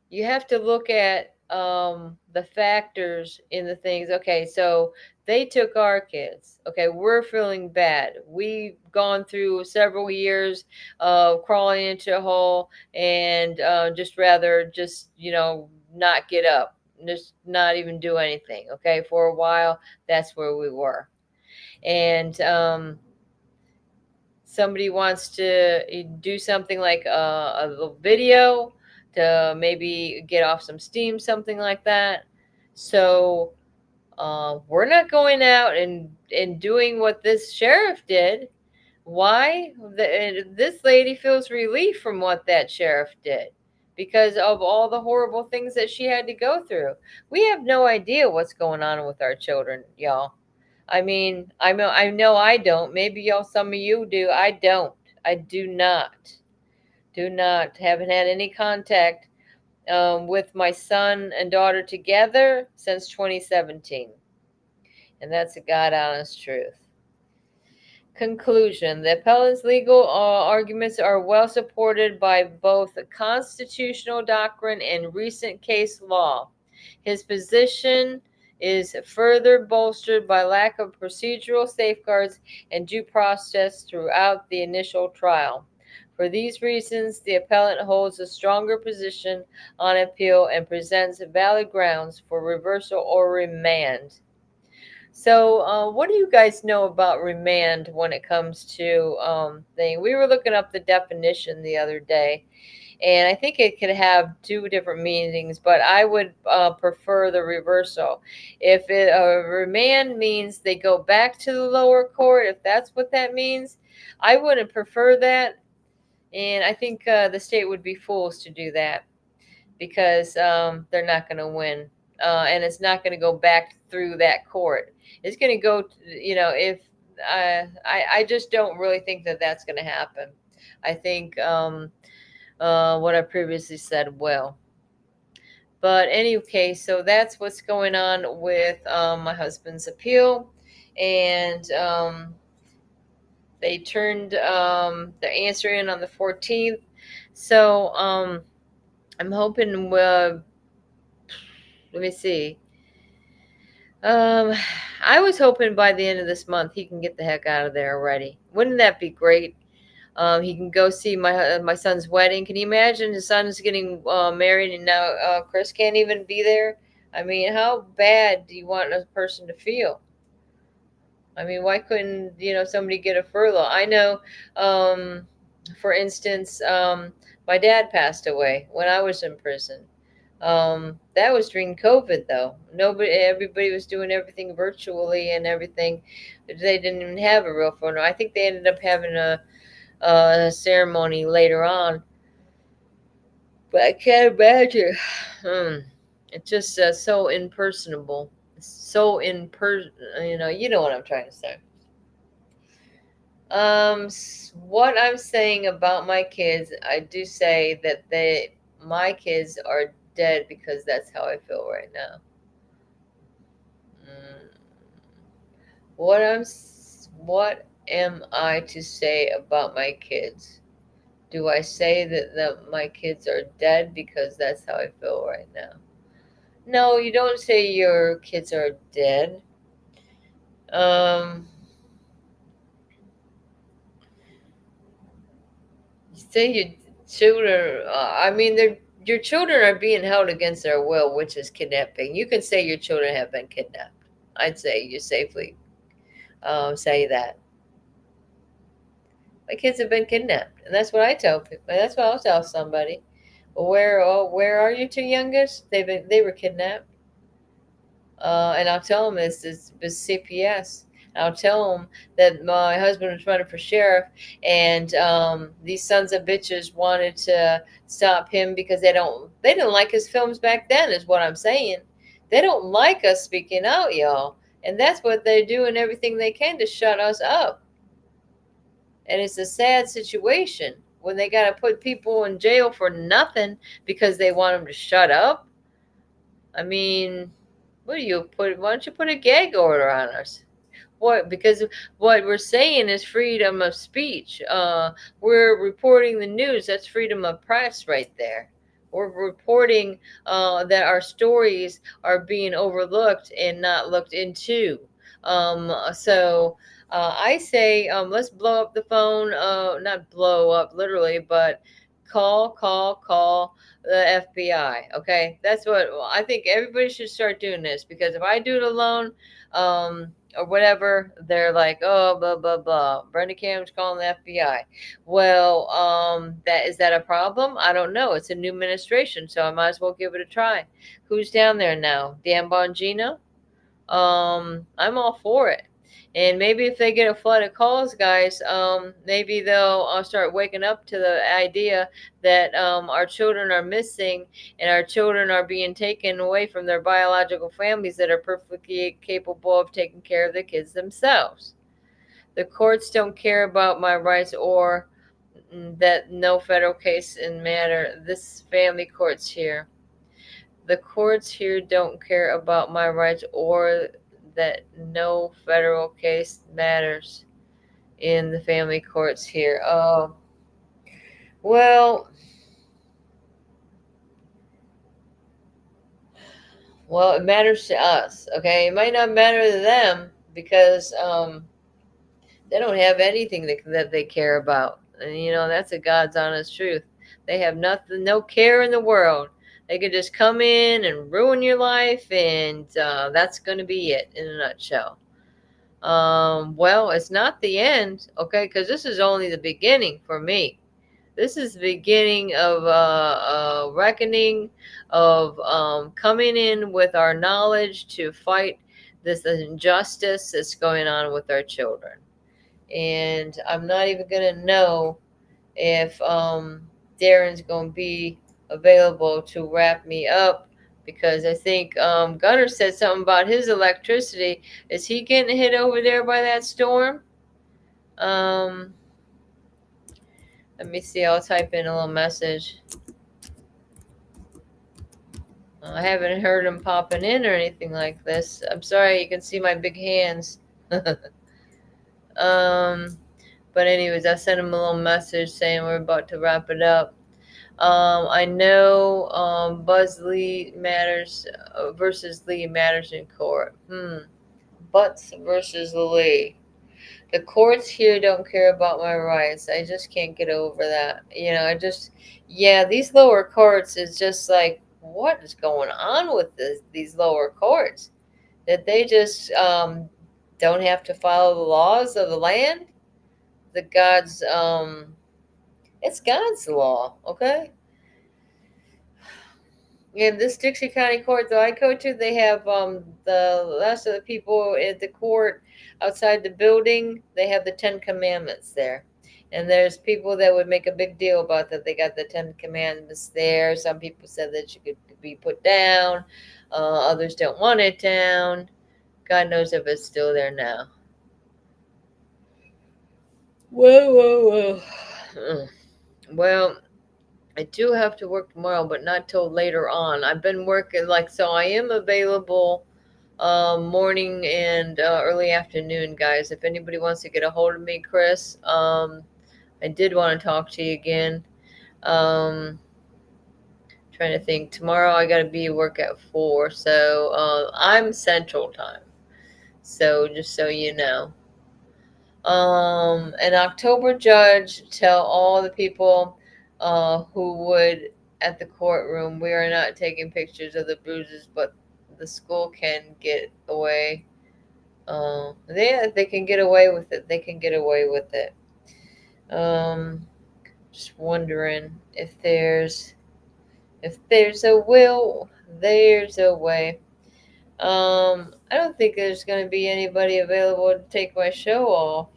you have to look at the factors in the things. Okay. So they took our kids. Okay. We're feeling bad. We've gone through several years of crawling into a hole and just not get up, just not even do anything. Okay. For a while, that's where we were. And somebody wants to do something like a little video to maybe get off some steam, something like that. So we're not going out and doing what this sheriff did. Why? This lady feels relief from what that sheriff did because of all the horrible things that she had to go through. We have no idea what's going on with our children, y'all. I mean, I know I don't. Maybe y'all, some of you do. I don't. I do not. Do not. Haven't had any contact with my son and daughter together since 2017. And that's a God honest truth. Conclusion. The appellant's legal arguments are well supported by both constitutional doctrine and recent case law. His position is further bolstered by lack of procedural safeguards and due process throughout the initial trial. For these reasons, the appellant holds a stronger position on appeal and presents valid grounds for reversal or remand. So, what do you guys know about remand when it comes to thing? We were looking up the definition the other day, and I think it could have two different meanings, but I would prefer the reversal. If remand means they go back to the lower court, if that's what that means, I wouldn't prefer that, and I think the state would be fools to do that because they're not going to win, and it's not going to go back through that court. It's going to go, if I just don't really think that that's going to happen. I think what I previously said will. But anyway, so that's what's going on with my husband's appeal. And they turned their answer in on the 14th. So I'm hoping, let me see. I was hoping by the end of this month he can get the heck out of there already. Wouldn't that be great? He can go see my son's wedding. Can you imagine his son's getting married and now Chris can't even be there? I mean, how bad do you want a person to feel? I mean, why couldn't somebody get a furlough? I know, for instance, my dad passed away when I was in prison. That was during COVID, though. Everybody was doing everything virtually and everything. They didn't even have a real funeral. I think they ended up having a ceremony later on. But I can't imagine. It's just so impersonable. So you know what I'm trying to say. What I'm saying about my kids, I do say that my kids are dead because that's how I feel right now. What am I to say about my kids? Do I say that my kids are dead because that's how I feel right now? No, you don't say your kids are dead. You say your children. Your children are being held against their will, which is kidnapping. You can say your children have been kidnapped. I'd say you safely say that. My kids have been kidnapped, and that's what I tell people. That's what I'll tell somebody. Well, where are your two youngest? They were kidnapped, and I'll tell them it's CPS. I'll tell them that my husband was running for sheriff, and these sons of bitches wanted to stop him because they didn't like his films back then, is what I'm saying. They don't like us speaking out, y'all, and that's what they're doing everything they can to shut us up. And it's a sad situation when they got to put people in jail for nothing because they want them to shut up. I mean, why don't you put a gag order on us? What? Because what we're saying is freedom of speech. We're reporting the news. That's freedom of press right there. We're reporting that our stories are being overlooked and not looked into. So I say let's blow up the phone. Not blow up literally, but call the FBI. Okay, that's what I think. Everybody should start doing this because if I do it alone, or whatever, they're like, oh, blah, blah, blah. Brenda Cam's calling the FBI. Well, is that a problem? I don't know. It's a new administration, so I might as well give it a try. Who's down there now? Dan Bongino? I'm all for it. And maybe if they get a flood of calls, guys, maybe they'll start waking up to the idea that our children are missing and our children are being taken away from their biological families that are perfectly capable of taking care of the kids themselves. The courts don't care about my rights or that no federal case in matter. This family courts here. The courts here don't care about my rights or that no federal case matters in the family courts here. Oh, well, it matters to us, okay? It might not matter to them because they don't have anything that they care about. And, you know, that's a God's honest truth. They have nothing, no care in the world. They could just come in and ruin your life, and that's going to be it in a nutshell. Well, it's not the end, okay? Because this is only the beginning for me. This is the beginning of a reckoning, of coming in with our knowledge to fight this injustice that's going on with our children. And I'm not even going to know if Darren's going to be available to wrap me up, because I think Gunner said something about his electricity. Is he getting hit over there by that storm? Let me see. I'll type in a little message. I haven't heard him popping in or anything like this. I'm sorry, you can see my big hands. But anyways, I sent him a little message saying we're about to wrap it up. I know Buzz Lee matters versus Lee matters in court. Butts versus Lee. The courts here don't care about my rights. I just can't get over that. You know, these lower courts is just like, what is going on with these lower courts? That they just don't have to follow the laws of the land? It's God's law, okay? In this Dixie County court that I go to, they have the last of the people at the court outside the building. They have the 10 Commandments there. And there's people that would make a big deal about that. They got the 10 Commandments there. Some people said that you could be put down. Others don't want it down. God knows if it's still there now. Whoa. Well, I do have to work tomorrow, but not till later on. I've been working so I am available morning and early afternoon, guys. If anybody wants to get a hold of me, Chris, I did want to talk to you again. Trying to think. Tomorrow I got to be at work at 4, so I'm Central Time. So just so you know. An October judge tell all the people who would at the courtroom, we are not taking pictures of the bruises, but the school can get away. They can get away with it. They can get away with it. Just wondering if there's a will, there's a way. I don't think there's going to be anybody available to take my show off.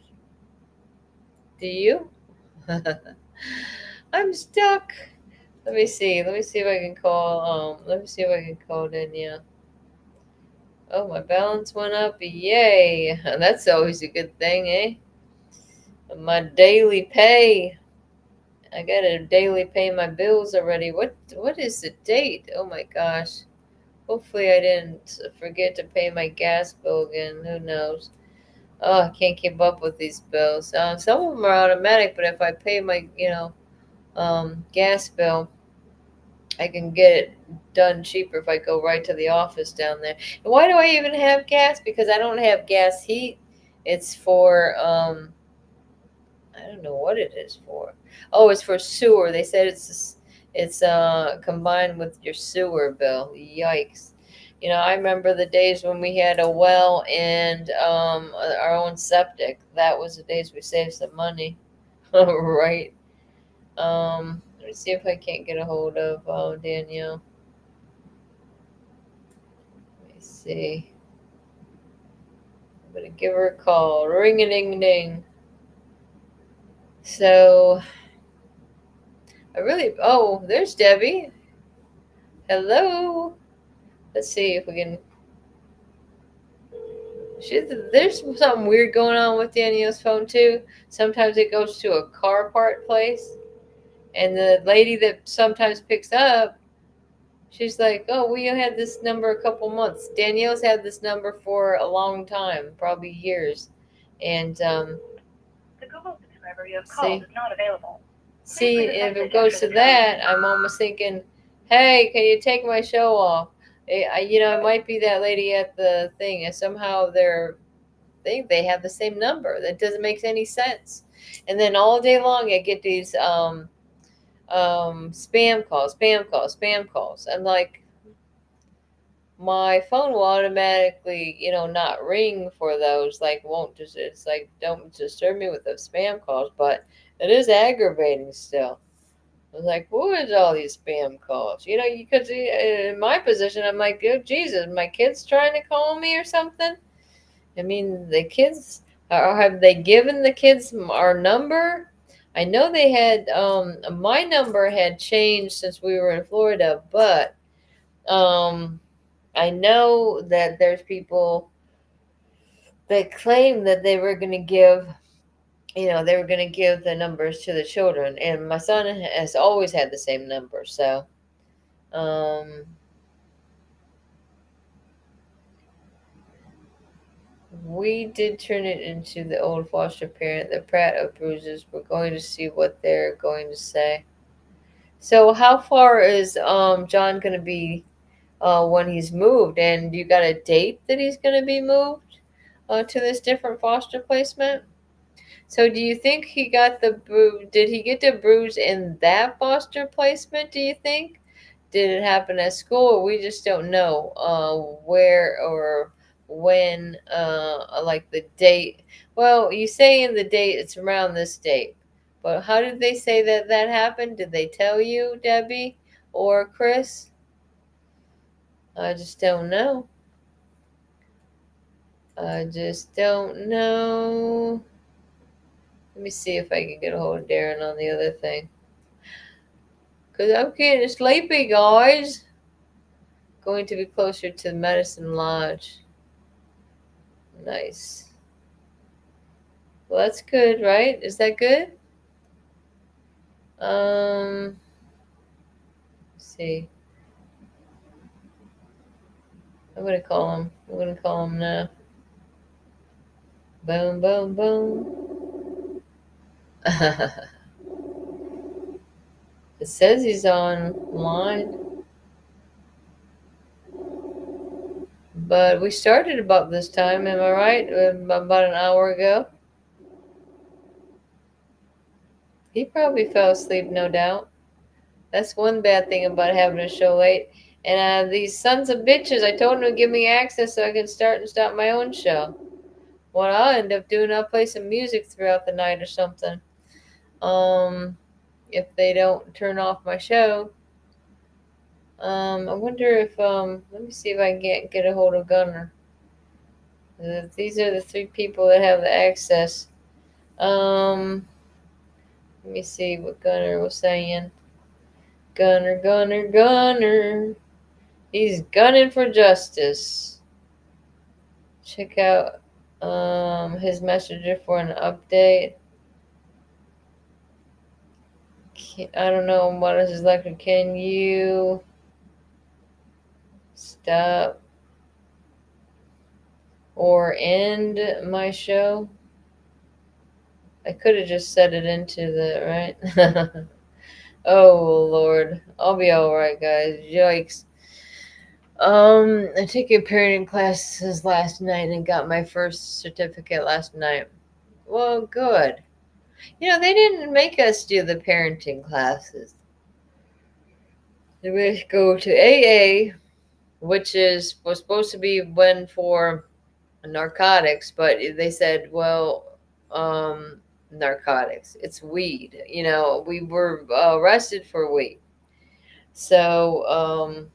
Do you? I'm stuck. Let me see if I can call. Let me see if I can call Danielle. Oh, my balance went up. Yay! That's always a good thing, eh? My daily pay. I gotta daily pay my bills already. What is the date? Oh my gosh. Hopefully I didn't forget to pay my gas bill again. Who knows? Oh, I can't keep up with these bills. Some of them are automatic, but if I pay my, gas bill, I can get it done cheaper if I go right to the office down there. And why do I even have gas? Because I don't have gas heat. It's for, I don't know what it is for. Oh, it's for sewer. They said it's combined with your sewer bill. Yikes. You know, I remember the days when we had a well and our own septic. That was the days we saved some money. Right. Let me see if I can't get a hold of Danielle. Let me see. I'm gonna give her a call. Ring a ding ding. So oh, there's Debbie. Hello. Let's see if we can. There's something weird going on with Danielle's phone too. Sometimes it goes to a car part place, and the lady that sometimes picks up, she's like, "Oh, we had this number a couple months." Danielle's had this number for a long time, probably years, and The Google subscriber you have called is not available. See, if it goes to that, I'm almost thinking, "Hey, can you take my show off?" It might be that lady at the thing, and somehow they have the same number. That doesn't make any sense. And then all day long, I get these spam calls, spam calls, spam calls. I'm like, my phone will automatically, not ring for those. Like, won't just, it's like, don't disturb me with those spam calls, but it is aggravating still. I was like, what is all these spam calls? Because in my position, I'm like, oh, Jesus, my kid's trying to call me or something. I mean, the kids, have they given the kids our number? I know they had, my number had changed since we were in Florida, but I know that there's people that claim that they were going to give, the numbers to the children. And my son has always had the same number. So, we did turn it into the old foster parent, the Pratt of Bruises. We're going to see what they're going to say. So, how far is John going to be when he's moved? And you got a date that he's going to be moved to this different foster placement? So, do you think he got did he get the bruise in that foster placement, do you think? Did it happen at school? We just don't know where or when, like the date. Well, you say in the date it's around this date, but how did they say that happened? Did they tell you, Debbie or Chris? I just don't know. I just don't know. Let me see if I can get a hold of Darren on the other thing. Because I'm getting sleepy, guys. Going to be closer to Medicine Lodge. Nice. Well, that's good, right? Is that good? Let's see. I'm going to call him. I'm going to call him now. Boom, boom, boom. It says he's online. But we started about this time, am I right? About an hour ago. He probably fell asleep, no doubt. That's one bad thing about having a show late. And these sons of bitches, I told them to give me access so I can start and stop my own show. What I'll end up doing, I'll play some music throughout the night or something. If they don't turn off my show. I wonder if, let me see if I can get a hold of Gunner. These are the 3 people that have the access. Let me see what Gunner was saying. Gunner, Gunner, Gunner. He's gunning for justice. Check out his messenger for an update. I don't know what is his like. Can you stop or end my show? I could have just set it into the right. Oh Lord, I'll be all right, guys. Yikes. I took parenting classes last night and got my first certificate last night. Well, good. They didn't make us do the parenting classes. We go to AA, which was supposed to be one for narcotics, but they said, well, narcotics, it's weed. We were arrested for weed. So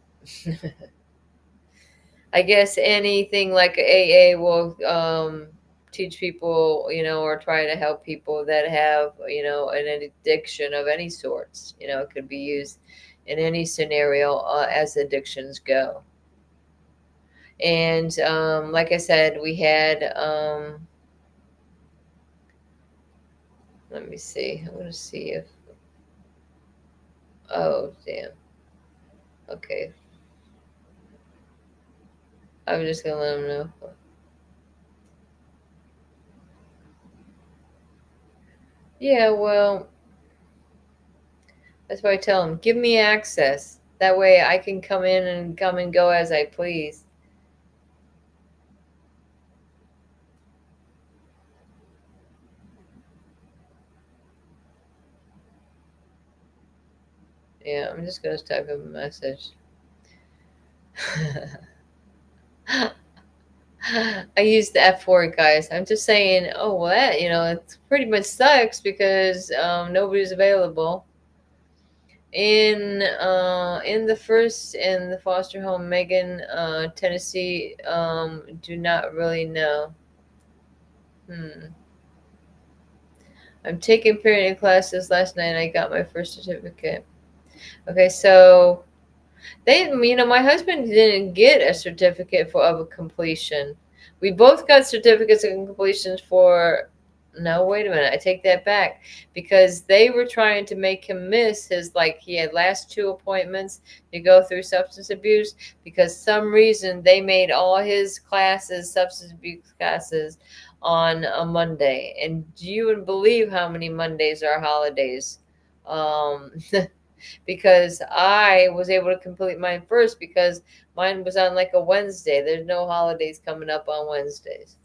I guess anything like AA will teach people, or try to help people that have, an addiction of any sorts. It could be used in any scenario as addictions go. And like I said, we had, let me see. I want to see if, oh, damn. Okay. I'm just going to let them know. Yeah, well, that's why I tell them, give me access. That way I can come in and come and go as I please. Yeah, I'm just going to type a message. I use the F word, guys. I'm just saying, oh, well, that, it pretty much sucks because nobody's available. In the foster home, Megan, Tennessee, do not really know. I'm taking parenting classes last night and I got my first certificate. Okay, so my husband didn't get a certificate of a completion. We both got certificates of completion for, no, wait a minute, I take that back, because they were trying to make him miss his, he had last 2 appointments to go through substance abuse, because some reason they made all his classes, substance abuse classes, on a Monday. And do you even believe how many Mondays are holidays? Because I was able to complete mine first because mine was on a Wednesday. There's no holidays coming up on Wednesdays.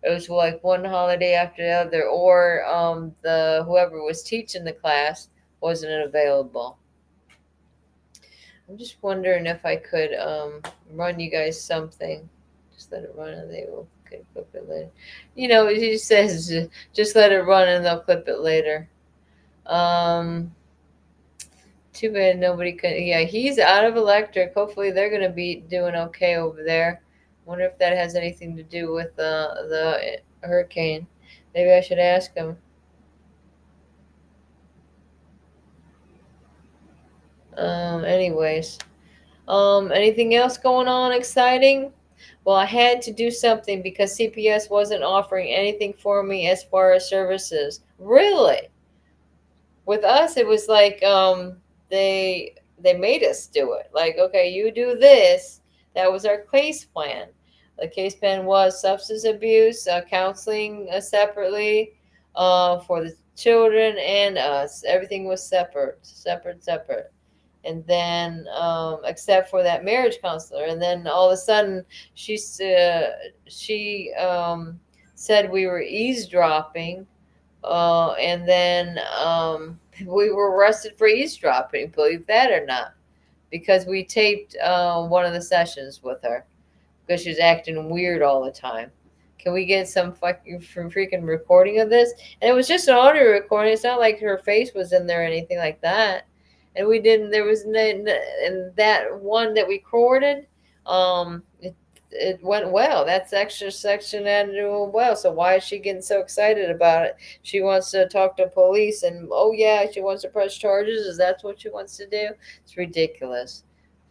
It was one holiday after the other, or the whoever was teaching the class wasn't available. I'm just wondering if I could run you guys something. Just let it run and they will clip it later. He says just let it run and they'll clip it later. Too bad nobody could. Yeah, he's out of electric. Hopefully they're going to be doing okay over there. Wonder if that has anything to do with the hurricane. Maybe I should ask him. Anyways. Anything else going on exciting? Well, I had to do something because CPS wasn't offering anything for me as far as services. Really? With us, it was they made us do it. Okay, you do this. That was our case plan. The case plan was substance abuse, counseling separately for the children and us. Everything was separate. And then, except for that marriage counselor. And then all of a sudden, she said we were eavesdropping. And then we were arrested for eavesdropping, believe that or not, because we taped one of the sessions with her because she was acting weird all the time. Can we get some freaking recording of this? And it was just an audio recording. It's not like her face was in there or anything like that. And we didn't. There was and that one that we recorded. It went well. That's extra section and doing well. So why is she getting so excited about it? She wants to talk to police and she wants to press charges. Is that what she wants to do? It's ridiculous.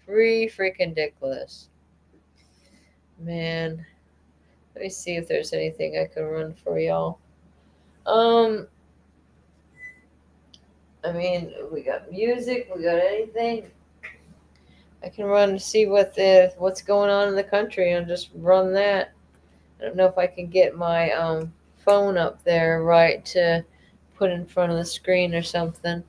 Freaking ridiculous. Man. Let me see if there's anything I can run for y'all. We got music, we got anything. I can run to see what's going on in the country and just run that. I don't know if I can get my phone up there right to put in front of the screen or something.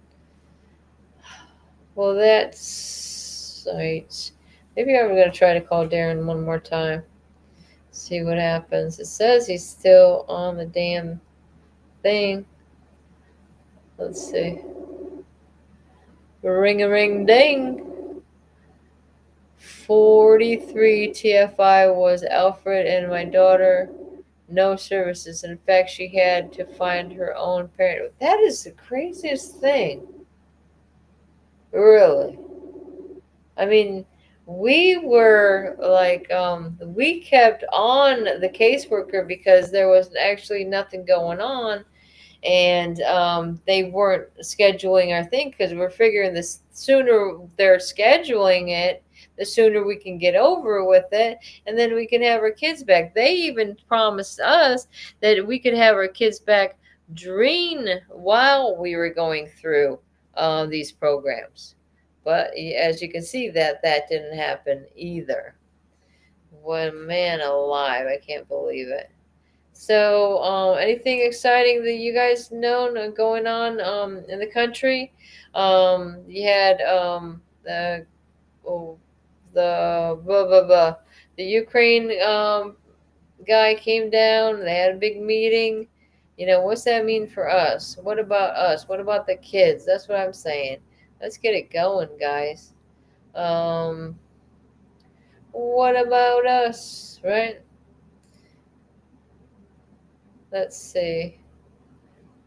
Well, that's right. Maybe I'm going to try to call Darren one more time. See what happens. It says he's still on the damn thing. Let's see. Ring-a-ring-ding. 43 TFI was Alfred and my daughter. No services. In fact, she had to find her own parent. That is the craziest thing. Really. I mean, we were like, we kept on the caseworker because there was actually nothing going on. And they weren't scheduling our thing because we're figuring the sooner they're scheduling it, the sooner we can get over with it, and then we can have our kids back. They even promised us that we could have our kids back while we were going through these programs. But as you can see, that didn't happen either. One man alive, I can't believe it. So, anything exciting that you guys know going on in the country? You had the blah blah blah. The Ukraine guy came down. They had a big meeting. You know, what's that mean for us? What about us? What about the kids? That's what I'm saying. Let's get it going, guys. What about us, right? Let's see.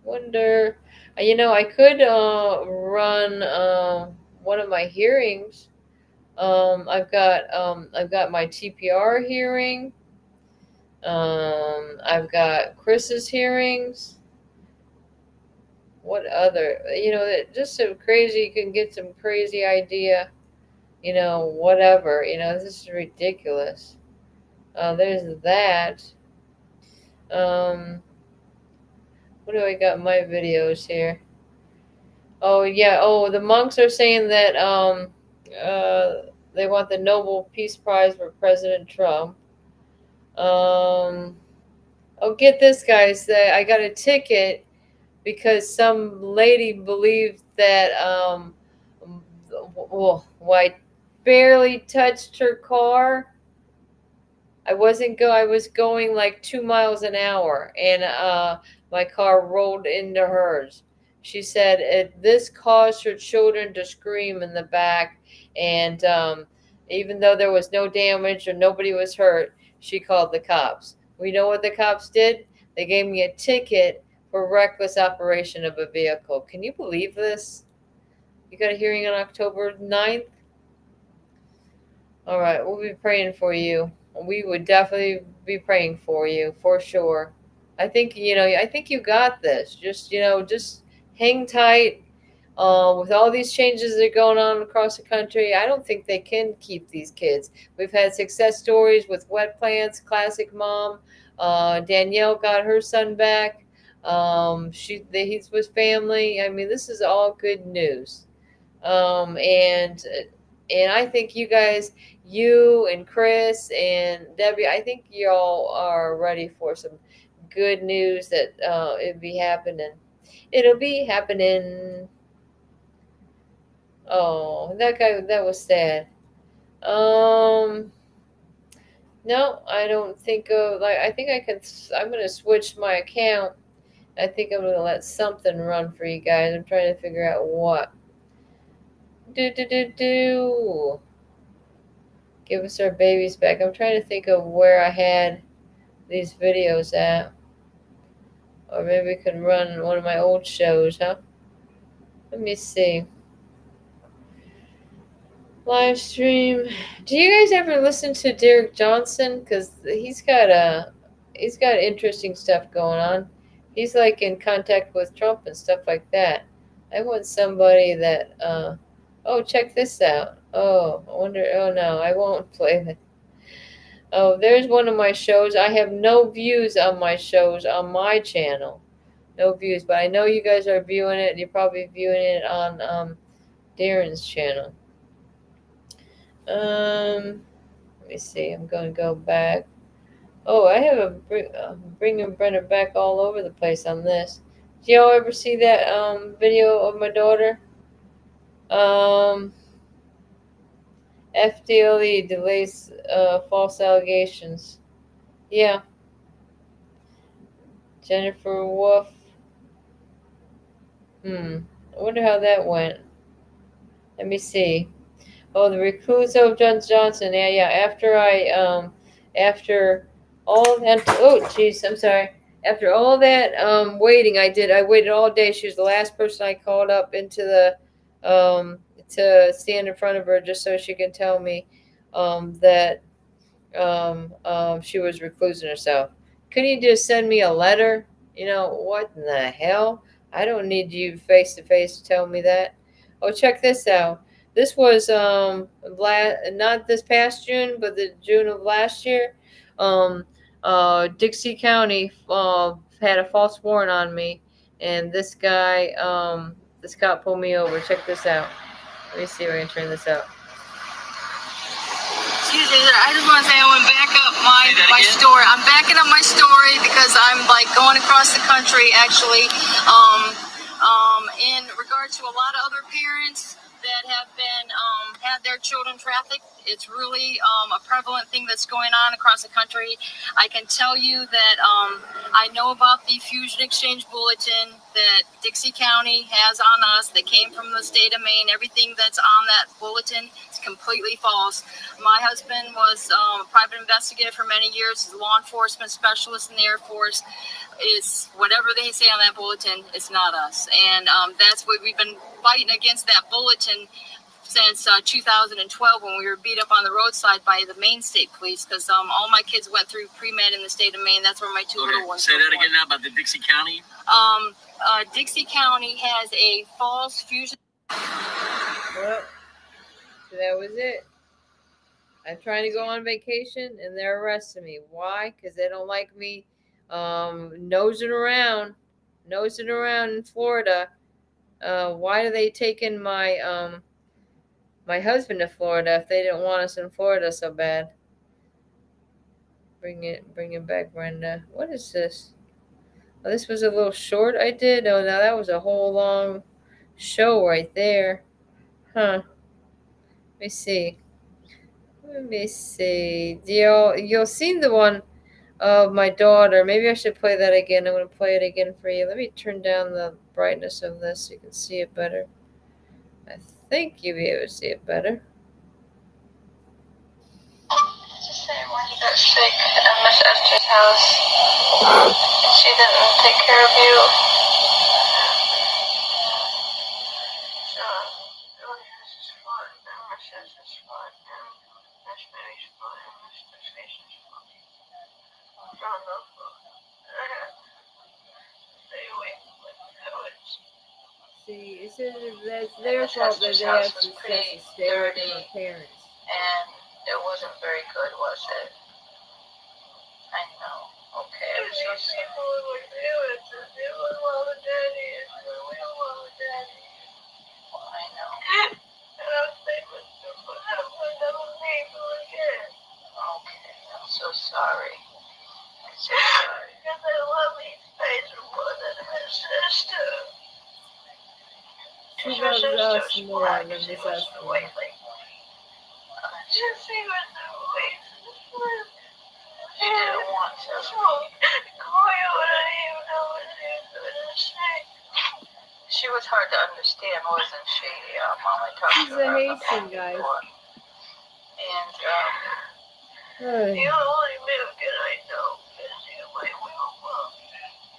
Wonder, I could run one of my hearings. I've got my TPR hearing. I've got Chris's hearings. What other? Just some crazy. You can get some crazy idea. Whatever. This is ridiculous. There's that. What do I got in my videos here? Oh yeah. Oh, the monks are saying that they want the Nobel Peace Prize for President Trump. Oh, get this, guys. I got a ticket because some lady believed that I barely touched her car. I was going like 2 miles an hour, and my car rolled into hers. She said this caused her children to scream in the back, and even though there was no damage or nobody was hurt, she called the cops. We know what the cops did? They gave me a ticket for reckless operation of a vehicle. Can you believe this? You got a hearing on October 9th? All right, we'll be praying for you. We would definitely be praying for you, for sure. I think you got this. Just hang tight. With all these changes that are going on across the country, I don't think they can keep these kids. We've had success stories with Wet Plants, Classic Mom. Danielle got her son back. He's with family. I mean, this is all good news. And I think you guys, you and Chris and Debbie, I think y'all are ready for some good news that it'll be happening. It'll be happening. Oh, that was sad. No, I don't think I think I'm gonna switch my account. I think I'm gonna let something run for you guys. I'm trying to figure out what. Do. Give us our babies back. I'm trying to think of where I had these videos at. Or maybe we could run one of my old shows, huh? Let me see. Live stream. Do you guys ever listen to Derek Johnson? Because he's got interesting stuff going on. He's like in contact with Trump and stuff like that. I want somebody that oh, check this out. Oh, I wonder. Oh no, I won't play that. Oh, there's one of my shows. I have no views on my shows on my channel. No views, but I know you guys are viewing it. You're probably viewing it on Darren's channel. Let me see. I'm going to go back. Oh, I have bringing Brenda back all over the place on this. Do y'all ever see that video of my daughter? FDLE delays false allegations. Yeah. Jennifer Wolf. I wonder how that went. Let me see. Oh, the Recluso Johnson. Yeah. After all that. Oh, jeez, I'm sorry. After all that waiting, I waited all day. She was the last person I called up into the to stand in front of her just so she can tell me that she was reclusing herself. Couldn't you just send me a letter? What in the hell? I don't need you face to face to tell me that. Oh, check this out. This was not this past June, but the June of last year. Um, Dixie County had a false warrant on me, and this cop pulled me over. Check this out. Let me see if I can turn this out. Excuse me, I just want to say I want to back up my story. I'm backing up my story because I'm like going across the country actually. In regard to a lot of other parents that have been had their children trafficked, it's really a prevalent thing that's going on across the country. I can tell you that I know about the Fusion Exchange Bulletin that Dixie County has on us that came from the state of Maine. Everything that's on that bulletin is completely false. My husband was a private investigator for many years. He's a law enforcement specialist in the Air Force. Is whatever they say on that bulletin, it's not us. And that's what we've been fighting against that bulletin since 2012 when we were beat up on the roadside by the Maine State Police because all my kids went through pre-med in the state of Maine. That's where my two little ones Say were that born. again now about the Dixie County. Dixie County has a false fusion. Well, that was it. I'm trying to go on vacation and they're arresting me. Why? Because they don't like me nosing around in Florida. Why are they taking my my husband to Florida if they didn't want us in Florida so bad? Bring it back, Brenda. What is this? Oh, this was a little short I did. Oh, now that was a whole long show right there. Huh. Let me see. You'll seen the one of my daughter. Maybe I should play that again. I'm going to play it again for you. Let me turn down the brightness of this so you can see it better. I think you'll be able to see it better. Just saying when you got sick at Miss Esther's house, she didn't take care of you. So, this is fun, and Miss Esther's fun, and Miss Mary's fun, and Miss Stacy's fun. John knows fun. Stay away from the woods. See, it says that's their fault that they have to stay away from their parents. And it wasn't very good, was it? I know. Okay, I'm so sorry. Well, I know. Okay, I'm so sorry. I'm so sorry. Because I love these guys more than my sister. She loves us more than Miss Esther. Jesse was away. She didn't want to. Koya wouldn't even know what she was going to say. She was hard to understand, wasn't she? Mom, I talked She's to her a about Haitian, that guys. before. And, Hey, the only American I know is you, my real mom.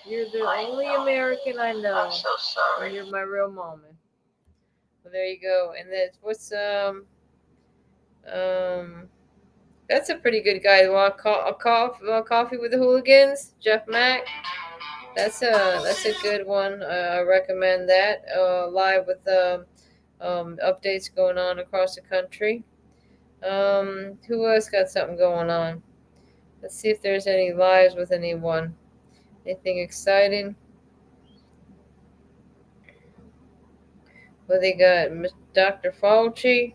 you're the I only know. American I know. I'm so sorry. And you're my real mama. Well, there you go. And that's a pretty good guy. Want a coffee with the hooligans? Jeff Mack. That's a good one. I recommend that. Live with updates going on across the country. Who else got something going on? Let's see if there's any lives with anyone. Anything exciting? Well, they got Dr. Fauci.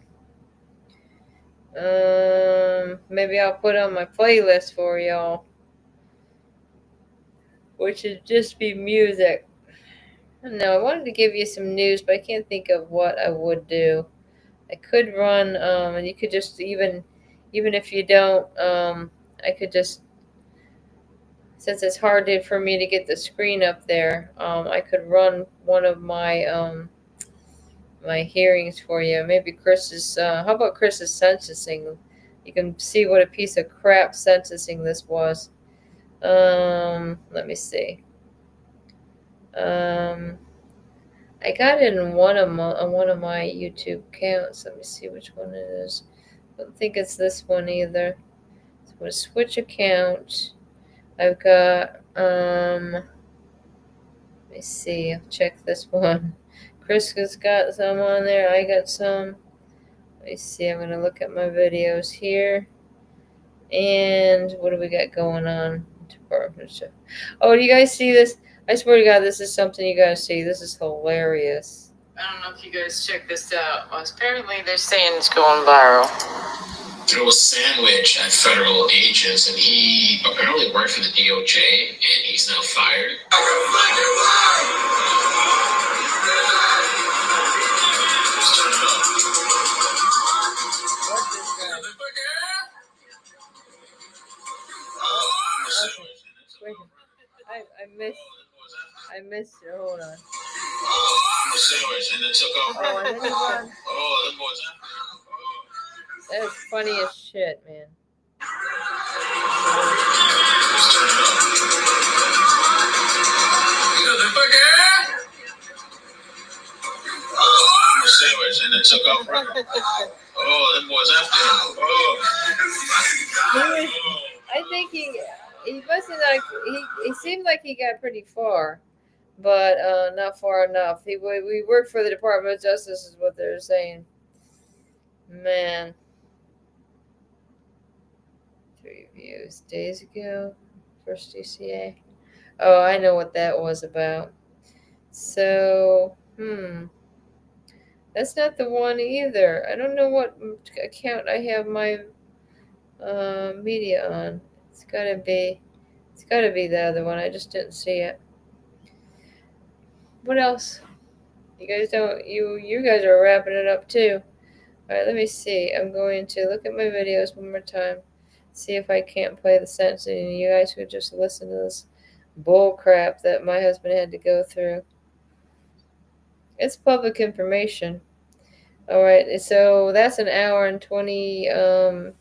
Maybe I'll put on my playlist for y'all, which would just be music. I don't know. I wanted to give you some news, but I can't think of what I would do. I could run, and you could just even if you don't, I could just, since it's hard for me to get the screen up there, I could run one of my my hearings for you. Maybe Chris's. How about Chris's sentencing? You can see what a piece of crap sentencing this was. Let me see. I got it in one of my YouTube accounts. Let me see which one it is. I don't think it's this one either. So I'm gonna switch account. I've got let me see. I'll check this one. Chris has got some on there. I got some. Let me see. I'm gonna look at my videos here. And what do we got going on? Oh, do you guys see this? I swear to God, this is something you gotta see. This is hilarious. I don't know if you guys check this out. Well, apparently they're saying it's going viral. Threw a sandwich at federal agents, and he apparently worked for the DOJ, and he's now fired. I missed it. Hold on. Sandwich, and then took off. Oh, and then he run. Oh, them boys. That's funny as shit, man. Sandwich, and then took off. Oh, them boys after him. Oh. I think he wasn't like he seemed like he got pretty far, but not far enough. We worked for the Department of Justice, is what they're saying. Man, 3 views days ago, first DCA. Oh, I know what that was about. So, that's not the one either. I don't know what account I have my media on. It's gotta be the other one. I just didn't see it. What else? You guys don't. You guys are wrapping it up too. All right, let me see. I'm going to look at my videos one more time. See if I can't play the sentencing, and you guys could just listen to this bull crap that my husband had to go through. It's public information. All right, so that's an hour and 29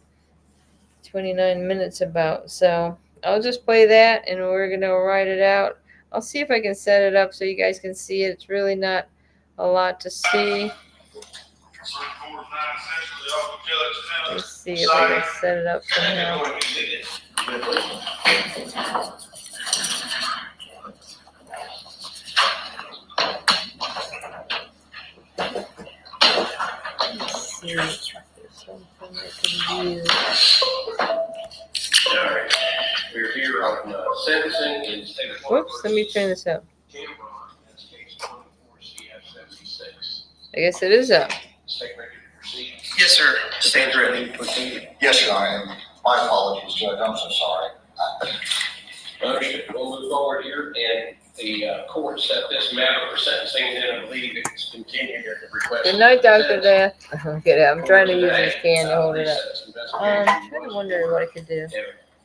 minutes about. So I'll just play that, and we're gonna write it out. I'll see if I can set it up so you guys can see it. It's really not a lot to see. Let's see if I can set it up somehow. Let's see if there's something I can use. All right. We're here on sentencing in state of Whoops, let me turn this up. I guess it is up. Yes, sir. Stand ready to proceed. Yes, sir, I am. My apologies, Judge. I'm so sorry. Understood. We'll move forward here, and the court set this matter for sentencing, and I believe it's continued at the request. Good night, Dr. Death. I'm trying to use this can to hold it up. I'm trying to wonder what I could do.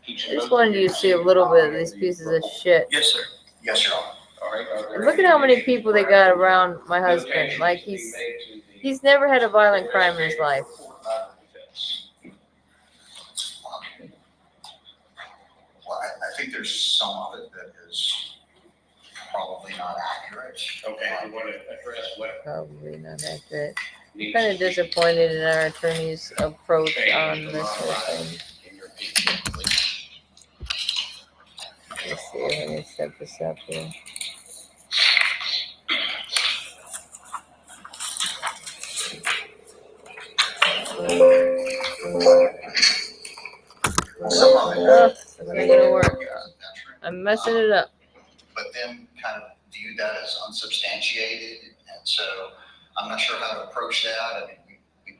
I just wanted you to see a little bit of these pieces of shit. Yes, sir. Yes, Your Honor. All right. And look at how many people they got around my husband. Like he's never had a violent crime in his life. Well, I think there's some of it that is probably not accurate. Okay, you want to address what? Probably not accurate. I'm kind of disappointed in our attorney's approach on this whole thing. Let's see if I can set this up here. It's not gonna work. I'm messing it up. But them kind of view that as unsubstantiated, and so I'm not sure how to approach that. I mean,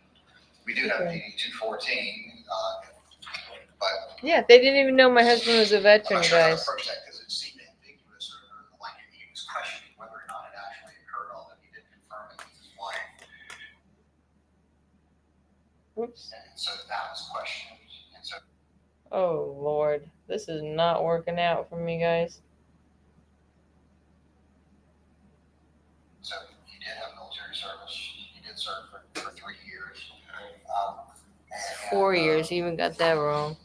we do have DD 214, but yeah, they didn't even know my husband was a veteran, I'm not sure how to guys. approach that because it seemed ambiguous, or like he was questioning whether or not it actually occurred, although he did confirm it with his wife. Whoops. And so that was questioned. And so, Oh Lord, this is not working out for me, guys. so he did have military service. for 3 years. And, 4 years. You even got that wrong.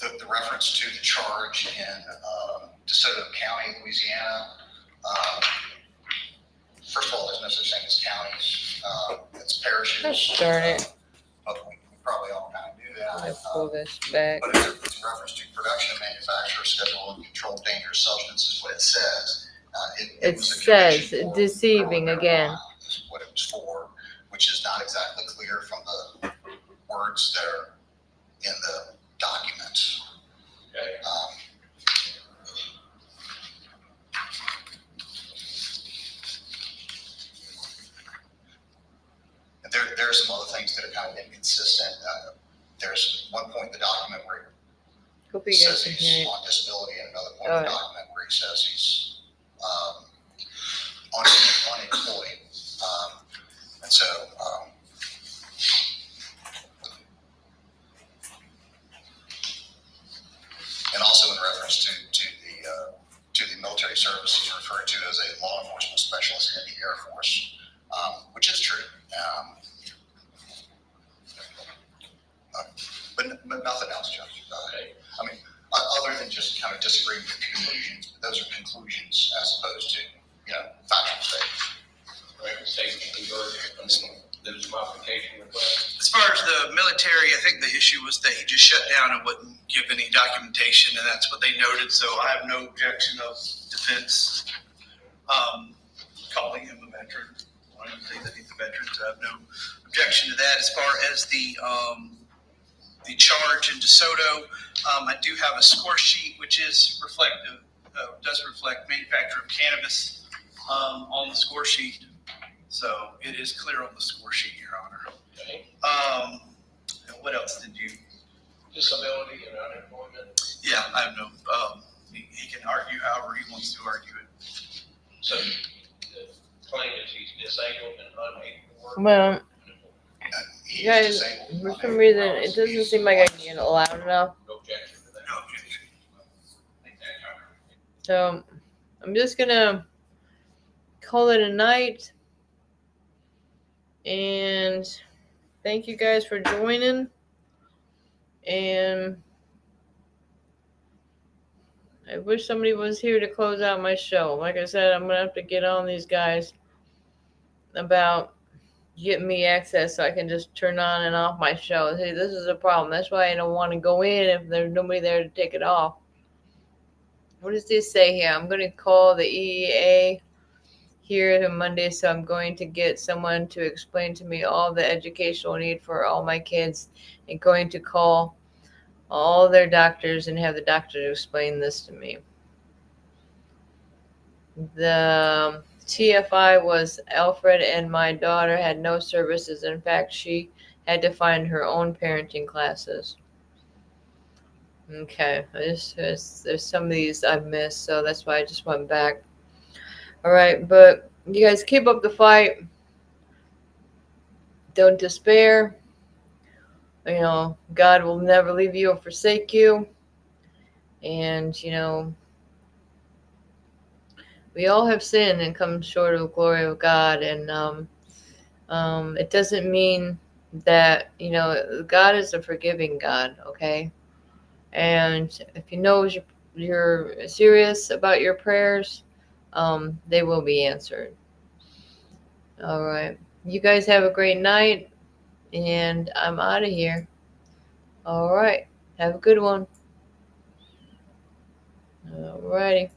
The reference to the charge in DeSoto County, Louisiana. First of all, there's no such thing as counties. It's parishes. Gosh darn it. But we probably all kind of knew that. Let's pull this back. But it's a reference to production, manufacture, schedule, and control of dangerous substances, what it says. It was a says condition for deceiving marijuana, again. is what it was for, which is not exactly clear from the words that are in the document. Okay. And there are some other things that are kind of inconsistent. There's one point in the document where Hope it you guys says can he's hear it. on disability, and another point in the document where he says he's unemployed. And so and also in reference to the military service, he's referred to as a law enforcement specialist in the Air Force, which is true. But nothing else, Judge. I mean, other than just kind of disagreeing with conclusions, but those are conclusions as opposed to, factual statements. Right, statement conversion, and then there's a modification request. As far as the military, I think the issue was that he just shut down and wouldn't give any documentation, and that's what they noted. So I have no objection of defense calling him a veteran. I don't think that he's a veteran, so I have no objection to that. As far as the charge in DeSoto, I do have a score sheet which is reflective, does reflect manufacture of cannabis on the score sheet. So it is clear on the score sheet, Your Honor. Okay. And what else did you? Disability and unemployment. Yeah, I have no. He can argue however he wants to argue it. So the claim is he's disabled and unable to work. Well, He you is guys, disabled. for some reason, it doesn't seem like I can get it loud enough. No objection to that. No objection. So I'm just gonna call it a night. And thank you guys for joining. And I wish somebody was here to close out my show. Like I said, I'm going to have to get on these guys about getting me access so I can just turn on and off my show. Hey, this is a problem. That's why I don't want to go in if there's nobody there to take it off. What does this say here? I'm going to call the EEA here on Monday, so I'm going to get someone to explain to me all the educational need for all my kids, and going to call all their doctors and have the doctor explain this to me. The TFI was Alfred and my daughter had no services. In fact, she had to find her own parenting classes. Okay, there's some of these I've missed, so that's why I just went back. All right, but you guys keep up the fight. Don't despair. God will never leave you or forsake you. And, we all have sinned and come short of the glory of God. And it doesn't mean that, God is a forgiving God, okay? And if you're serious about your prayers, they will be answered. All right. You guys have a great night, and I'm out of here. All right. Have a good one. All righty.